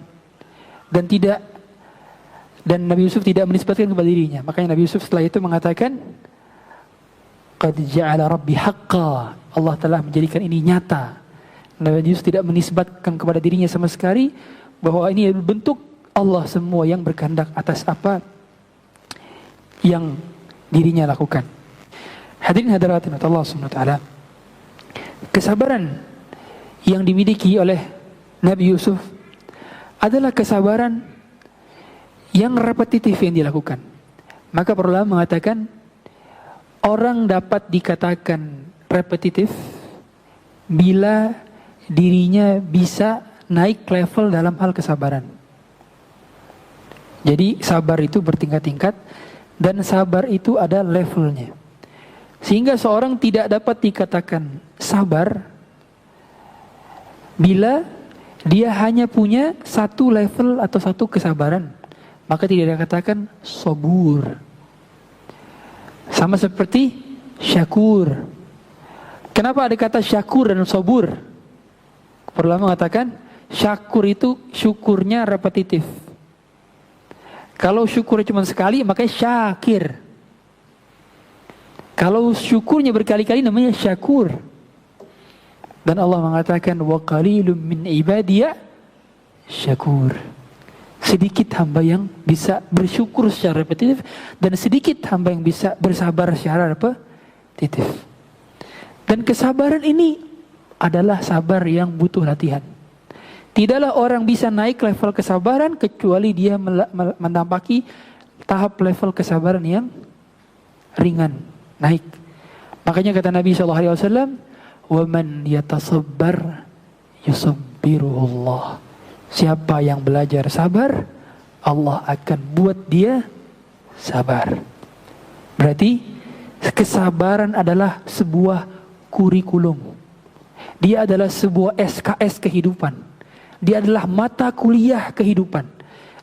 dan Nabi Yusuf tidak menisbatkan kepada dirinya. Makanya Nabi Yusuf setelah itu mengatakan, qad ja'ala rabbi haqqa, Allah telah menjadikan ini nyata. Nabi Yusuf tidak menisbatkan kepada dirinya sama sekali bahwa ini bentuk Allah semua yang berkehendak atas apa yang dirinya lakukan. Hadirin hadirat Allah Subhanahu wa taala. Kesabaran yang dimiliki oleh Nabi Yusuf adalah kesabaran yang repetitif yang dilakukan. Maka para ulama mengatakan orang dapat dikatakan repetitif bila dirinya bisa naik level dalam hal kesabaran. Jadi sabar itu bertingkat-tingkat dan sabar itu ada levelnya. Sehingga seorang tidak dapat dikatakan sabar bila dia hanya punya satu level atau satu kesabaran. Maka tidak dikatakan sabur. Sama seperti syakur. Kenapa ada kata syakur dan sabur? Pertama mengatakan syakur itu syukurnya repetitif. Kalau syukurnya cuma sekali, makanya syakir. Kalau syukurnya berkali-kali namanya syakur. Dan Allah mengatakan wa qalilum min ibadiya syakur. Sedikit hamba yang bisa bersyukur secara repetitif dan sedikit hamba yang bisa bersabar secara repetitif. Dan kesabaran ini adalah sabar yang butuh latihan. Tidaklah orang bisa naik level kesabaran kecuali dia menampaki tahap level kesabaran yang ringan, naik. Makanya kata Nabi SAW, وَمَنْ يَتَصَبَّرْ يُصَبِّرُهُ. Siapa yang belajar sabar, Allah akan buat dia sabar. Berarti kesabaran adalah sebuah kurikulum. Dia adalah sebuah SKS kehidupan. Dia adalah mata kuliah kehidupan.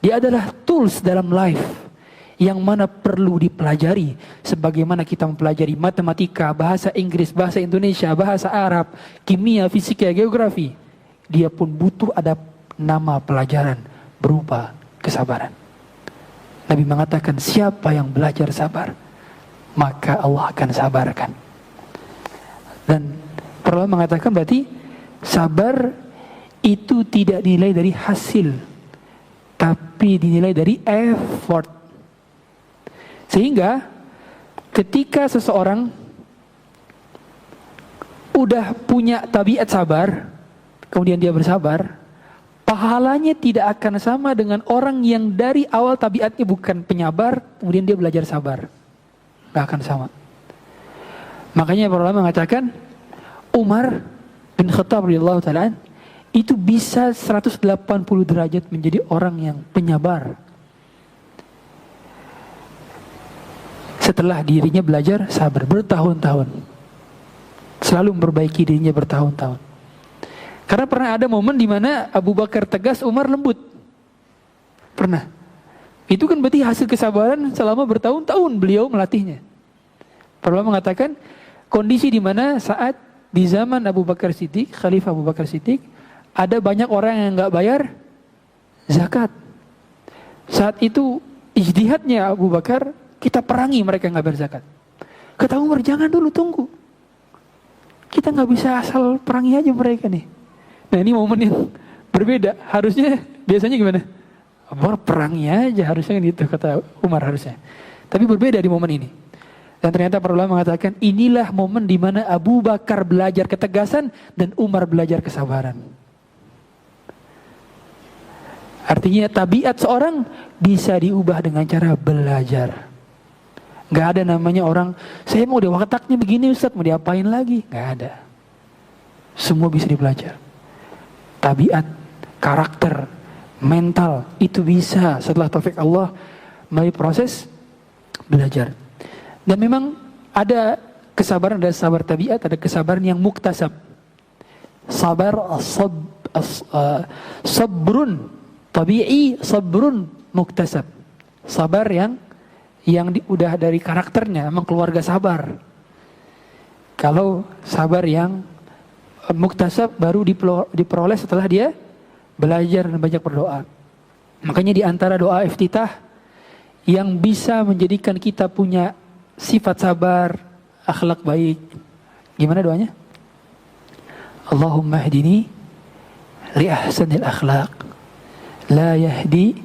Dia adalah tools dalam life yang mana perlu dipelajari. Sebagaimana kita mempelajari matematika, bahasa Inggris, bahasa Indonesia, bahasa Arab, kimia, fisika, geografi. Dia pun butuh ada nama pelajaran berupa kesabaran. Nabi mengatakan siapa yang belajar sabar, maka Allah akan sabarkan. Dan perlu mengatakan berarti sabar itu tidak dinilai dari hasil, tapi dinilai dari effort. Sehingga ketika seseorang udah punya tabiat sabar, kemudian dia bersabar, pahalanya tidak akan sama dengan orang yang dari awal tabiatnya bukan penyabar, kemudian dia belajar sabar. Gak akan sama. Makanya para ulama mengatakan Umar bin Khattab radhiyallahu ta'ala itu bisa 180 derajat menjadi orang yang penyabar setelah dirinya belajar sabar bertahun-tahun, selalu memperbaiki dirinya bertahun-tahun. Karena pernah ada momen di mana Abu Bakar tegas, Umar lembut. Pernah. Itu kan berarti hasil kesabaran selama bertahun-tahun beliau melatihnya. Perlu mengatakan kondisi di mana saat di zaman Abu Bakar Siddiq, Khalifah Abu Bakar Siddiq, ada banyak orang yang nggak bayar zakat. Saat itu ijtihadnya Abu Bakar, kita perangi mereka yang nggak bayar zakat. Kata Umar, jangan dulu, tunggu. Kita nggak bisa asal perangi aja mereka nih. Nah ini momen yang berbeda. Harusnya biasanya gimana? Umar perangi aja harusnya gitu kata Umar harusnya. Tapi berbeda di momen ini. Dan ternyata para ulama mengatakan inilah momen di mana Abu Bakar belajar ketegasan dan Umar belajar kesabaran. Artinya tabiat seorang bisa diubah dengan cara belajar. Gak ada namanya orang, saya mau wataknya begini Ustaz, mau diapain lagi? Gak ada. Semua bisa dibelajar. Tabiat, karakter, mental, itu bisa setelah taufik Allah melalui proses belajar. Dan memang ada kesabaran, ada sabar tabiat, ada kesabaran yang muktasab. Sabrun tabi'i, sabrun muktasab. Sabar yang udah dari karakternya, memang keluarga sabar. Kalau sabar yang muktasab baru diperoleh setelah dia belajar dan banyak berdoa. Makanya di antara doa iftitah yang bisa menjadikan kita punya sifat sabar, akhlak baik. Gimana doanya? Allahumma hdini li ahsanil akhlaq, la yahdi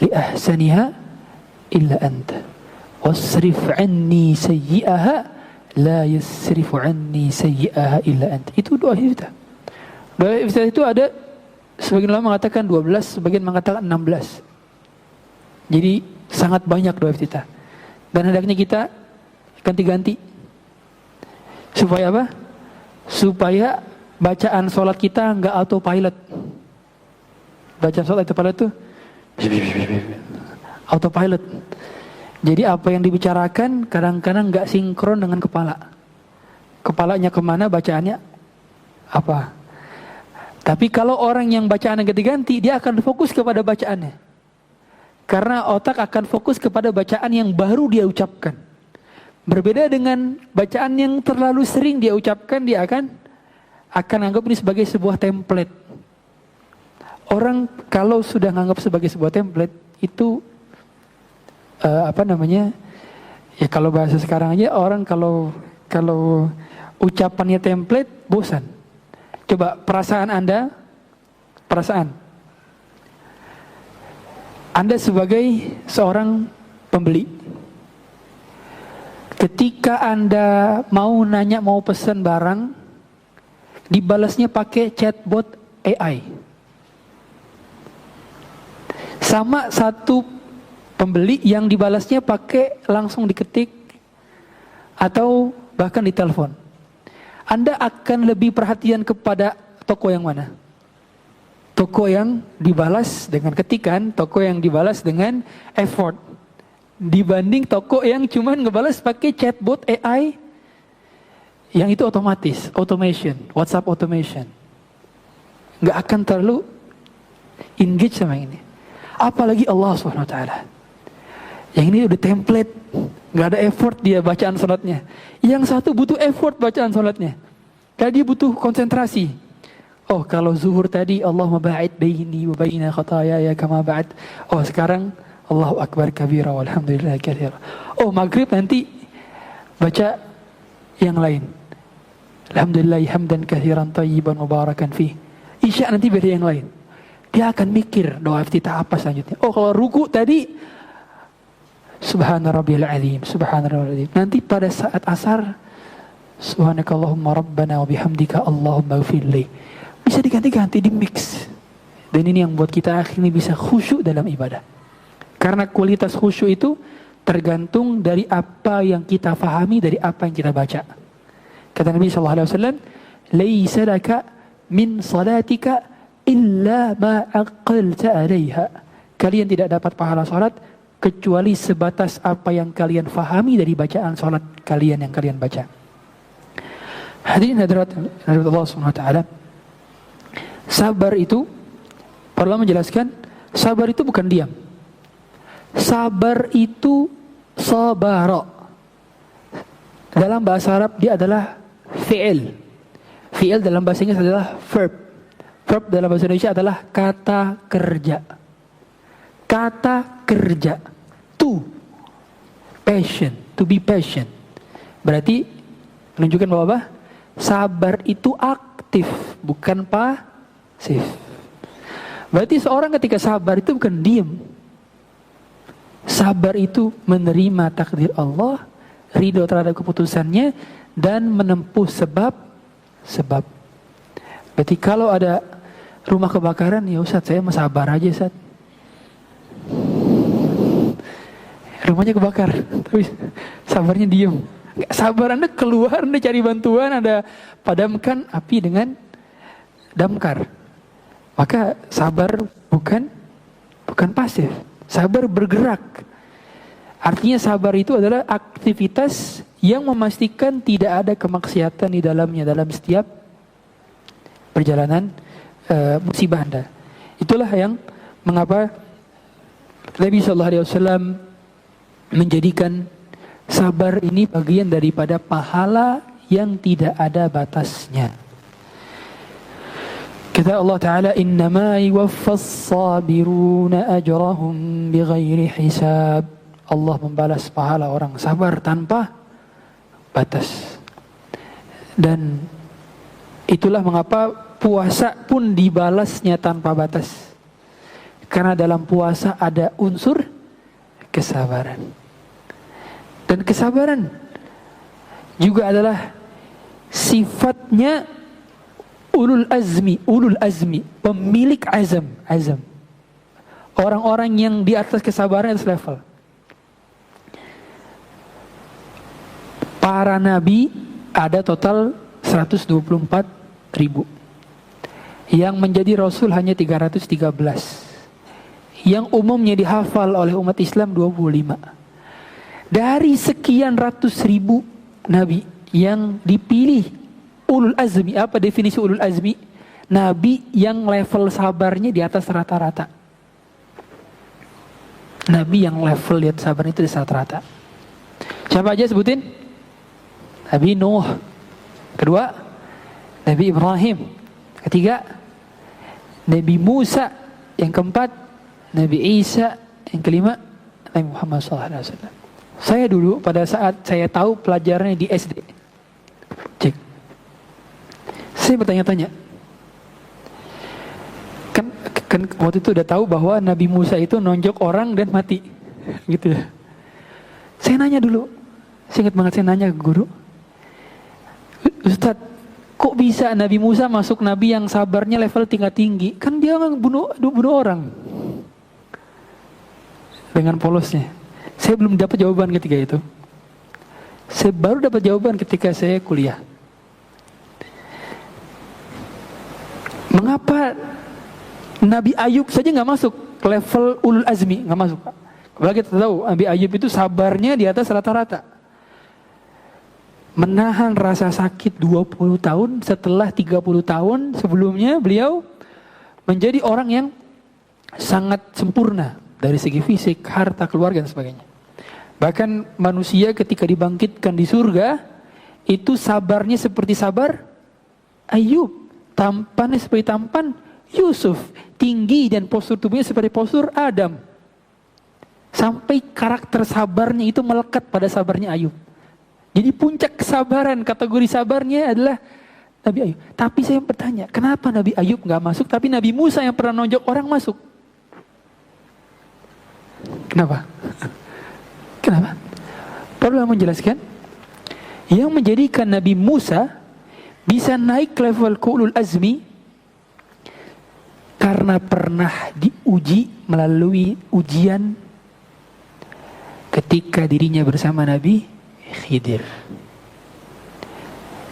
li ahsaniha illa anta, wasrif anni sayyi'aha, la yasrifu anni sayyi'aha illa anta. Itu doa iftitah. Doa iftitah itu ada, sebagian ulama mengatakan 12, sebagian mengatakan 16. Jadi sangat banyak doa iftitah. Dan hendaknya kita ganti-ganti. Supaya apa? Supaya bacaan sholat kita nggak autopilot. Bacaan sholat autopilot itu autopilot. Jadi apa yang dibicarakan kadang-kadang nggak sinkron dengan kepala. Kepalanya kemana, bacaannya apa. Tapi kalau orang yang bacaannya ganti-ganti, dia akan fokus kepada bacaannya. Karena otak akan fokus kepada bacaan yang baru dia ucapkan. Berbeda dengan bacaan yang terlalu sering dia ucapkan, dia akan anggap ini sebagai sebuah template. Orang kalau sudah menganggap sebagai sebuah template, itu ya kalau bahasa sekarang aja, orang kalau ucapannya template, bosan. Coba perasaan Anda sebagai seorang pembeli. Ketika Anda mau nanya, mau pesan barang, dibalasnya pakai chatbot AI. Sama satu pembeli yang dibalasnya pakai langsung diketik atau bahkan ditelepon. Anda akan lebih perhatian kepada toko yang mana? Toko yang dibalas dengan ketikan, toko yang dibalas dengan effort, dibanding toko yang cuman ngebalas pakai chatbot AI yang itu otomatis, automation, WhatsApp automation. Nggak akan terlalu engage sama ini. Apalagi Allah SWT. Yang ini udah template, nggak ada effort dia bacaan salatnya. Yang satu butuh effort bacaan salatnya. Karena dia butuh konsentrasi. Oh, kalau zuhur tadi Allahumma ba'id baini wa baina khataaya kama ba'd. Oh, sekarang Allahu akbar kabira walhamdulillah katsira. Oh, maghrib nanti baca yang lain. Alhamdulillah hamdan katsiran thayyiban mubarakan fi. Isya nanti beda yang lain. Dia akan mikir doa iftitah apa selanjutnya. Oh, kalau ruku tadi subhana rabbiyal azim, subhana rabbiyal azim. Nanti pada saat asar subhanakallahumma rabbana wa bihamdika Allahumma ighfirli. Bisa diganti-ganti, di mix. Dan ini yang buat kita akhirnya bisa khusyuk dalam ibadah. Karena kualitas khusyuk itu tergantung dari apa yang kita fahami, dari apa yang kita baca. Kata Nabi SAW, "Laisa laka min salatika illa ma aqalta 'alaiha." Kalian tidak dapat pahala salat kecuali sebatas apa yang kalian fahami dari bacaan salat kalian yang kalian baca. Hadirin hadirat Allah Subhanahu wa taala. Sabar itu, perlu menjelaskan, sabar itu bukan diam. Sabar itu sabara. Dalam bahasa Arab dia adalah fi'il. Fi'il dalam bahasa Inggris adalah verb. Verb dalam bahasa Indonesia adalah kata kerja. Kata kerja. To. Passion. To be patient. Berarti menunjukkan bahwa apa? Sabar itu aktif, bukan pasif. Berarti seorang ketika sabar itu bukan diem. Sabar itu menerima takdir Allah, ridho terhadap keputusannya, dan menempuh sebab. Berarti kalau ada rumah kebakaran, ya Ustaz, saya sabar aja Ustaz. Rumahnya kebakar, tapi sabarnya diem. Gak sabar, Anda keluar, Anda cari bantuan, Anda padamkan api dengan damkar. Maka sabar bukan pasif. Sabar bergerak. Artinya sabar itu adalah aktivitas yang memastikan tidak ada kemaksiatan di dalamnya dalam setiap perjalanan musibah Anda. Itulah yang mengapa Nabi SAW menjadikan sabar ini bagian daripada pahala yang tidak ada batasnya. Kata Allah Ta'ala, innama yuwaffas sabiruna ajrahum bighairi hisab. Allah membalas pahala orang sabar tanpa batas. Dan itulah mengapa puasa pun dibalasnya tanpa batas. Karena dalam puasa ada unsur kesabaran. Dan kesabaran juga adalah sifatnya ulul azmi, pemilik azam. Orang-orang yang di atas kesabaran atas level. Para nabi ada total 124.000. Yang menjadi rasul hanya 313. Yang umumnya dihafal oleh umat Islam 25. Dari sekian ratus ribu nabi yang dipilih ulul azmi, apa definisi ulul azmi? Nabi yang level sabarnya di atas rata-rata. Nabi yang level di atas sabarnya itu di atas rata-rata. Siapa aja sebutin? Nabi Nuh. Kedua, Nabi Ibrahim. Ketiga, Nabi Musa. Yang keempat, Nabi Isa. Yang kelima, Nabi Muhammad SAW. Saya dulu pada saat saya tahu pelajarannya di SD, saya bertanya-tanya. Kan waktu itu udah tahu bahwa Nabi Musa itu nonjok orang dan mati, gitu ya. Saya nanya dulu, saya ingat banget saya nanya ke guru, Ustadz, kok bisa Nabi Musa masuk Nabi yang sabarnya level tingkat tinggi? Kan dia bunuh orang dengan polosnya. Saya belum dapat jawaban ketika itu. Saya baru dapat jawaban ketika saya kuliah. Mengapa Nabi Ayub saja nggak masuk ke level ulul azmi, nggak masuk? Apalagi kita tahu Nabi Ayub itu sabarnya di atas rata-rata. Menahan rasa sakit 20 tahun, setelah 30 tahun sebelumnya beliau menjadi orang yang sangat sempurna dari segi fisik, harta, keluarga dan sebagainya. Bahkan manusia ketika dibangkitkan di surga itu sabarnya seperti sabar Ayub, tampannya seperti tampan Yusuf, tinggi dan postur tubuhnya seperti postur Adam. Sampai karakter sabarnya itu melekat pada sabarnya Ayub. Jadi puncak kesabaran, kategori sabarnya adalah Nabi Ayub. Tapi saya bertanya, kenapa Nabi Ayub gak masuk, tapi Nabi Musa yang pernah nonjok orang masuk? Kenapa? Perlu menjelaskan yang menjadikan Nabi Musa bisa naik level ulul azmi karena pernah diuji melalui ujian ketika dirinya bersama Nabi Khidir.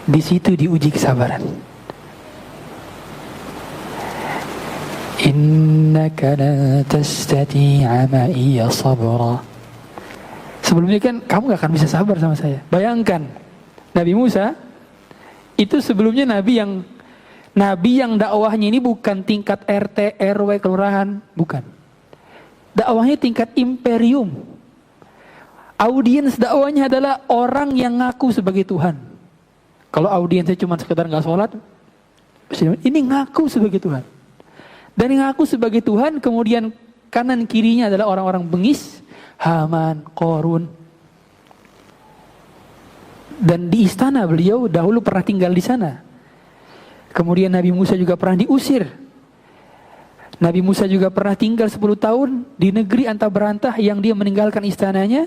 Di situ diuji kesabaran. Innaka la tastati'a ma'iya sabra. Sebelumnya kan kamu gak akan bisa sabar sama saya. Bayangkan Nabi Musa itu sebelumnya nabi yang dakwahnya ini bukan tingkat RT, RW, kelurahan, bukan. Dakwahnya tingkat imperium. Audiens dakwahnya adalah orang yang ngaku sebagai Tuhan. Kalau audiensnya cuma sekedar gak sholat, ini ngaku sebagai Tuhan. Dan yang ngaku sebagai Tuhan, kemudian kanan kirinya adalah orang-orang bengis, Haman, Qarun. Dan di istana beliau dahulu pernah tinggal di sana. Kemudian Nabi Musa juga pernah diusir. Nabi Musa juga pernah tinggal 10 tahun di negeri antah berantah yang dia meninggalkan istananya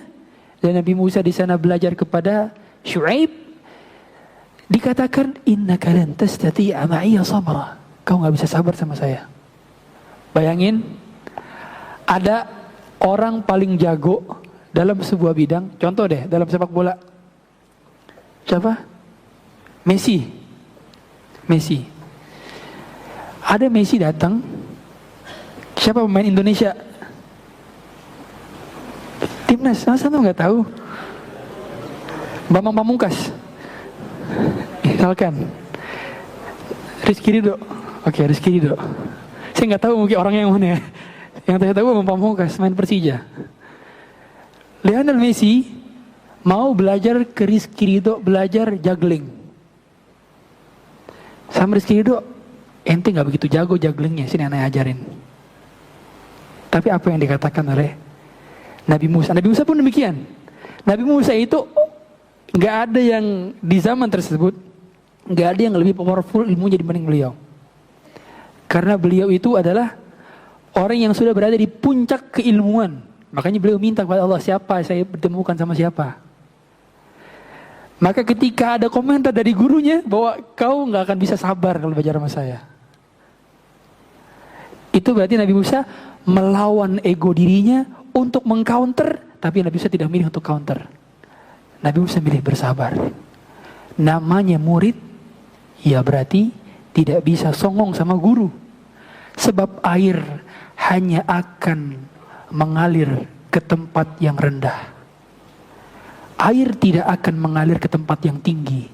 dan Nabi Musa di sana belajar kepada Syuaib, dikatakan innaka lan tastati'a ma'iya sabra. Kau nggak bisa sabar sama saya. Bayangin, ada orang paling jago dalam sebuah bidang, contoh deh dalam sepak bola. Siapa? Messi. Ada Messi datang. Siapa pemain Indonesia? Timnas, masa tuh nggak tahu? Bambang Pamungkas. Misalkan Rizky Ridho. Oke, Rizky Ridho. Saya nggak tahu mungkin orangnya yang mana ya. Yang saya tahu Bambang Pamungkas, main Persija. Lionel Messi mau belajar ke Rizky Ridho, belajar juggling. Sama Rizky Ridho, ente nggak begitu jago jugglingnya, sini anak ajarin. Tapi apa yang dikatakan oleh Nabi Musa? Nabi Musa pun demikian. Nabi Musa itu nggak ada yang di zaman tersebut, nggak ada yang lebih powerful ilmunya dibanding beliau. Karena beliau itu adalah orang yang sudah berada di puncak keilmuan. Makanya beliau minta kepada Allah, siapa saya bertemukan sama siapa. Maka ketika ada komentar dari gurunya bahwa kau nggak akan bisa sabar kalau belajar sama saya, itu berarti Nabi Musa melawan ego dirinya untuk mengcounter, tapi Nabi Musa tidak milih untuk counter. Nabi Musa milih bersabar. Namanya murid, ya berarti tidak bisa songong sama guru. Sebab air hanya akan mengalir ke tempat yang rendah. Air tidak akan mengalir ke tempat yang tinggi.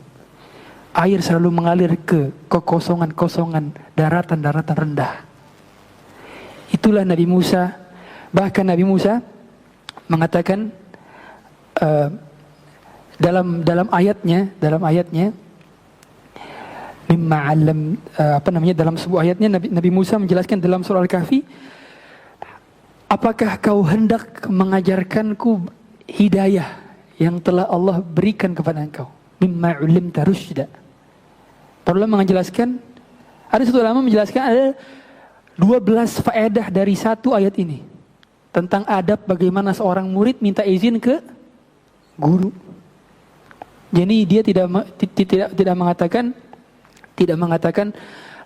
Air selalu mengalir ke kekosongan-kosongan, daratan-daratan rendah. Itulah Nabi Musa. Bahkan Nabi Musa mengatakan dalam ayatnya mimma alam dalam sebuah ayatnya Nabi Musa menjelaskan dalam surah Al-Kahfi, apakah kau hendak mengajarkanku hidayah yang telah Allah berikan kepada engkau, mimma ulimta rusyda. Para ulama menjelaskan, ada satu ulama menjelaskan ada 12 faedah dari satu ayat ini tentang adab bagaimana seorang murid minta izin ke guru. Jadi dia tidak mengatakan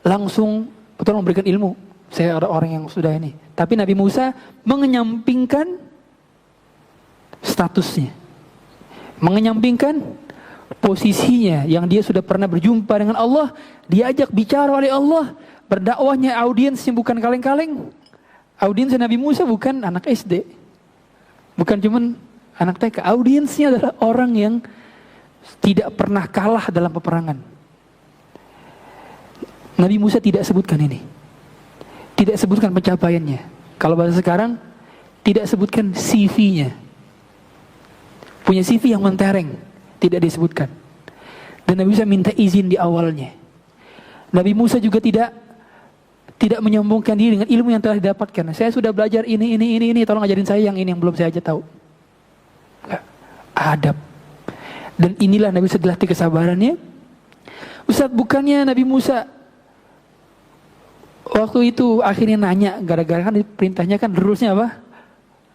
langsung tolong memberikan ilmu. Saya ada orang yang sudah ini. Tapi Nabi Musa mengenyampingkan statusnya, mengenyampingkan posisinya yang dia sudah pernah berjumpa dengan Allah, diajak bicara oleh Allah, berdakwahnya audiensnya bukan kaleng-kaleng. Audiensnya Nabi Musa bukan anak SD, bukan cuman anak TK. Audiensnya adalah orang yang tidak pernah kalah dalam peperangan. Nabi Musa tidak sebutkan ini, tidak sebutkan pencapaiannya. Kalau bahasa sekarang, tidak sebutkan CV-nya. Punya CV yang mentereng, tidak disebutkan. Dan Nabi Musa minta izin di awalnya. Nabi Musa juga tidak menyombongkan diri dengan ilmu yang telah didapatkan. Saya sudah belajar ini, tolong ajarin saya yang ini yang belum saya aja tahu. Adab. Dan inilah Nabi Musa dilatih kesabarannya. Ustaz, bukannya Nabi Musa waktu itu akhirnya nanya, gara-gara kan perintahnya kan rulesnya apa?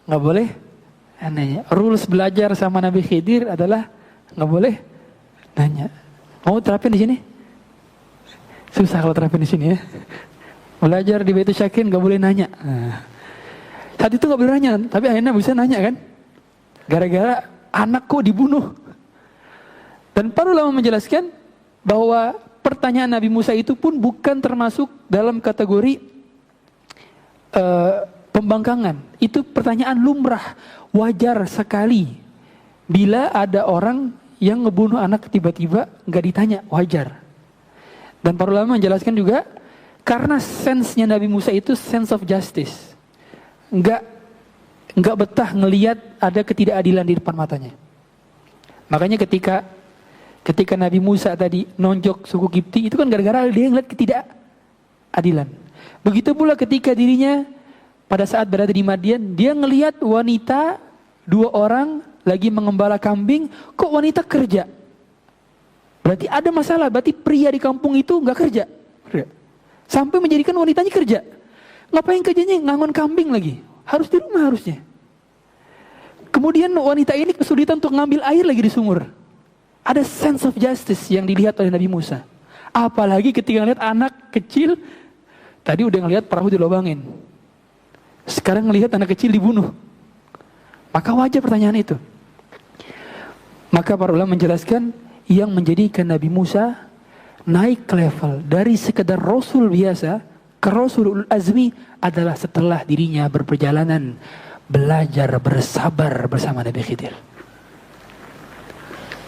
Nggak boleh nanya. Rules belajar sama Nabi Khidir adalah nggak boleh nanya. Mau terapin di sini? Susah kalau terapin di sini ya. Belajar di Baitul Syakin nggak boleh nanya. Nah, saat itu nggak boleh nanya, tapi akhirnya bisa nanya kan? Gara-gara anakku dibunuh. Dan para ulama menjelaskan bahwa pertanyaan Nabi Musa itu pun bukan termasuk dalam kategori pembangkangan. Itu pertanyaan lumrah, wajar sekali. Bila ada orang yang ngebunuh anak tiba-tiba nggak ditanya, wajar. Dan para ulama menjelaskan juga karena sense-nya Nabi Musa itu sense of justice, nggak betah ngelihat ada ketidakadilan di depan matanya. Makanya ketika Nabi Musa tadi nonjok suku Kipti, itu kan gara-gara dia ngeliat ketidakadilan. Begitu pula ketika dirinya pada saat berada di Madian, dia ngelihat wanita 2 orang lagi mengembala kambing, kok wanita kerja? Berarti ada masalah, berarti pria di kampung itu nggak kerja. Sampai menjadikan wanitanya kerja. Ngapain kerjanya ngangon kambing lagi? Harus di rumah harusnya. Kemudian wanita ini kesulitan untuk ngambil air lagi di sumur. Ada sense of justice yang dilihat oleh Nabi Musa. Apalagi ketika ngeliat anak kecil, tadi udah ngelihat perahu dilobangin. Sekarang ngelihat anak kecil dibunuh. Maka wajar pertanyaan itu. Maka para ulama menjelaskan, yang menjadikan Nabi Musa naik ke level dari sekedar Rasul biasa ke Rasulul Azmi adalah setelah dirinya berperjalanan belajar bersabar bersama Nabi Khidir.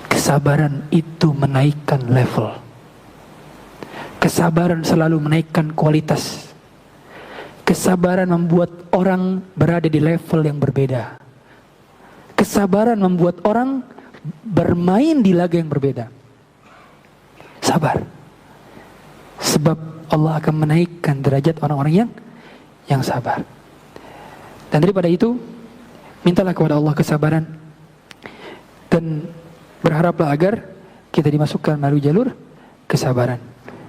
Kesabaran itu menaikkan level. Kesabaran selalu menaikkan kualitas. Kesabaran membuat orang berada di level yang berbeda. Kesabaran membuat orang bermain di laga yang berbeda. Sabar. Sebab Allah akan menaikkan derajat orang-orang yang sabar. Dan daripada itu, mintalah kepada Allah kesabaran. Dan berharaplah agar kita dimasukkan melalui jalur kesabaran.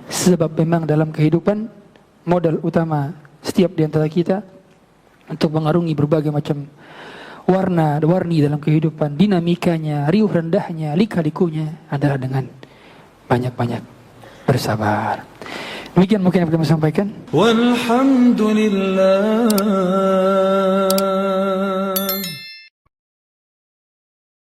Sebab memang dalam kehidupan, modal utama setiap di antara kita untuk mengarungi berbagai macam warna-warni dalam kehidupan, dinamikanya, riuh rendahnya, lika-likunya adalah dengan banyak-banyak bersabar. Demikian mungkin yang bisa sampaikan. Walhamdulillah.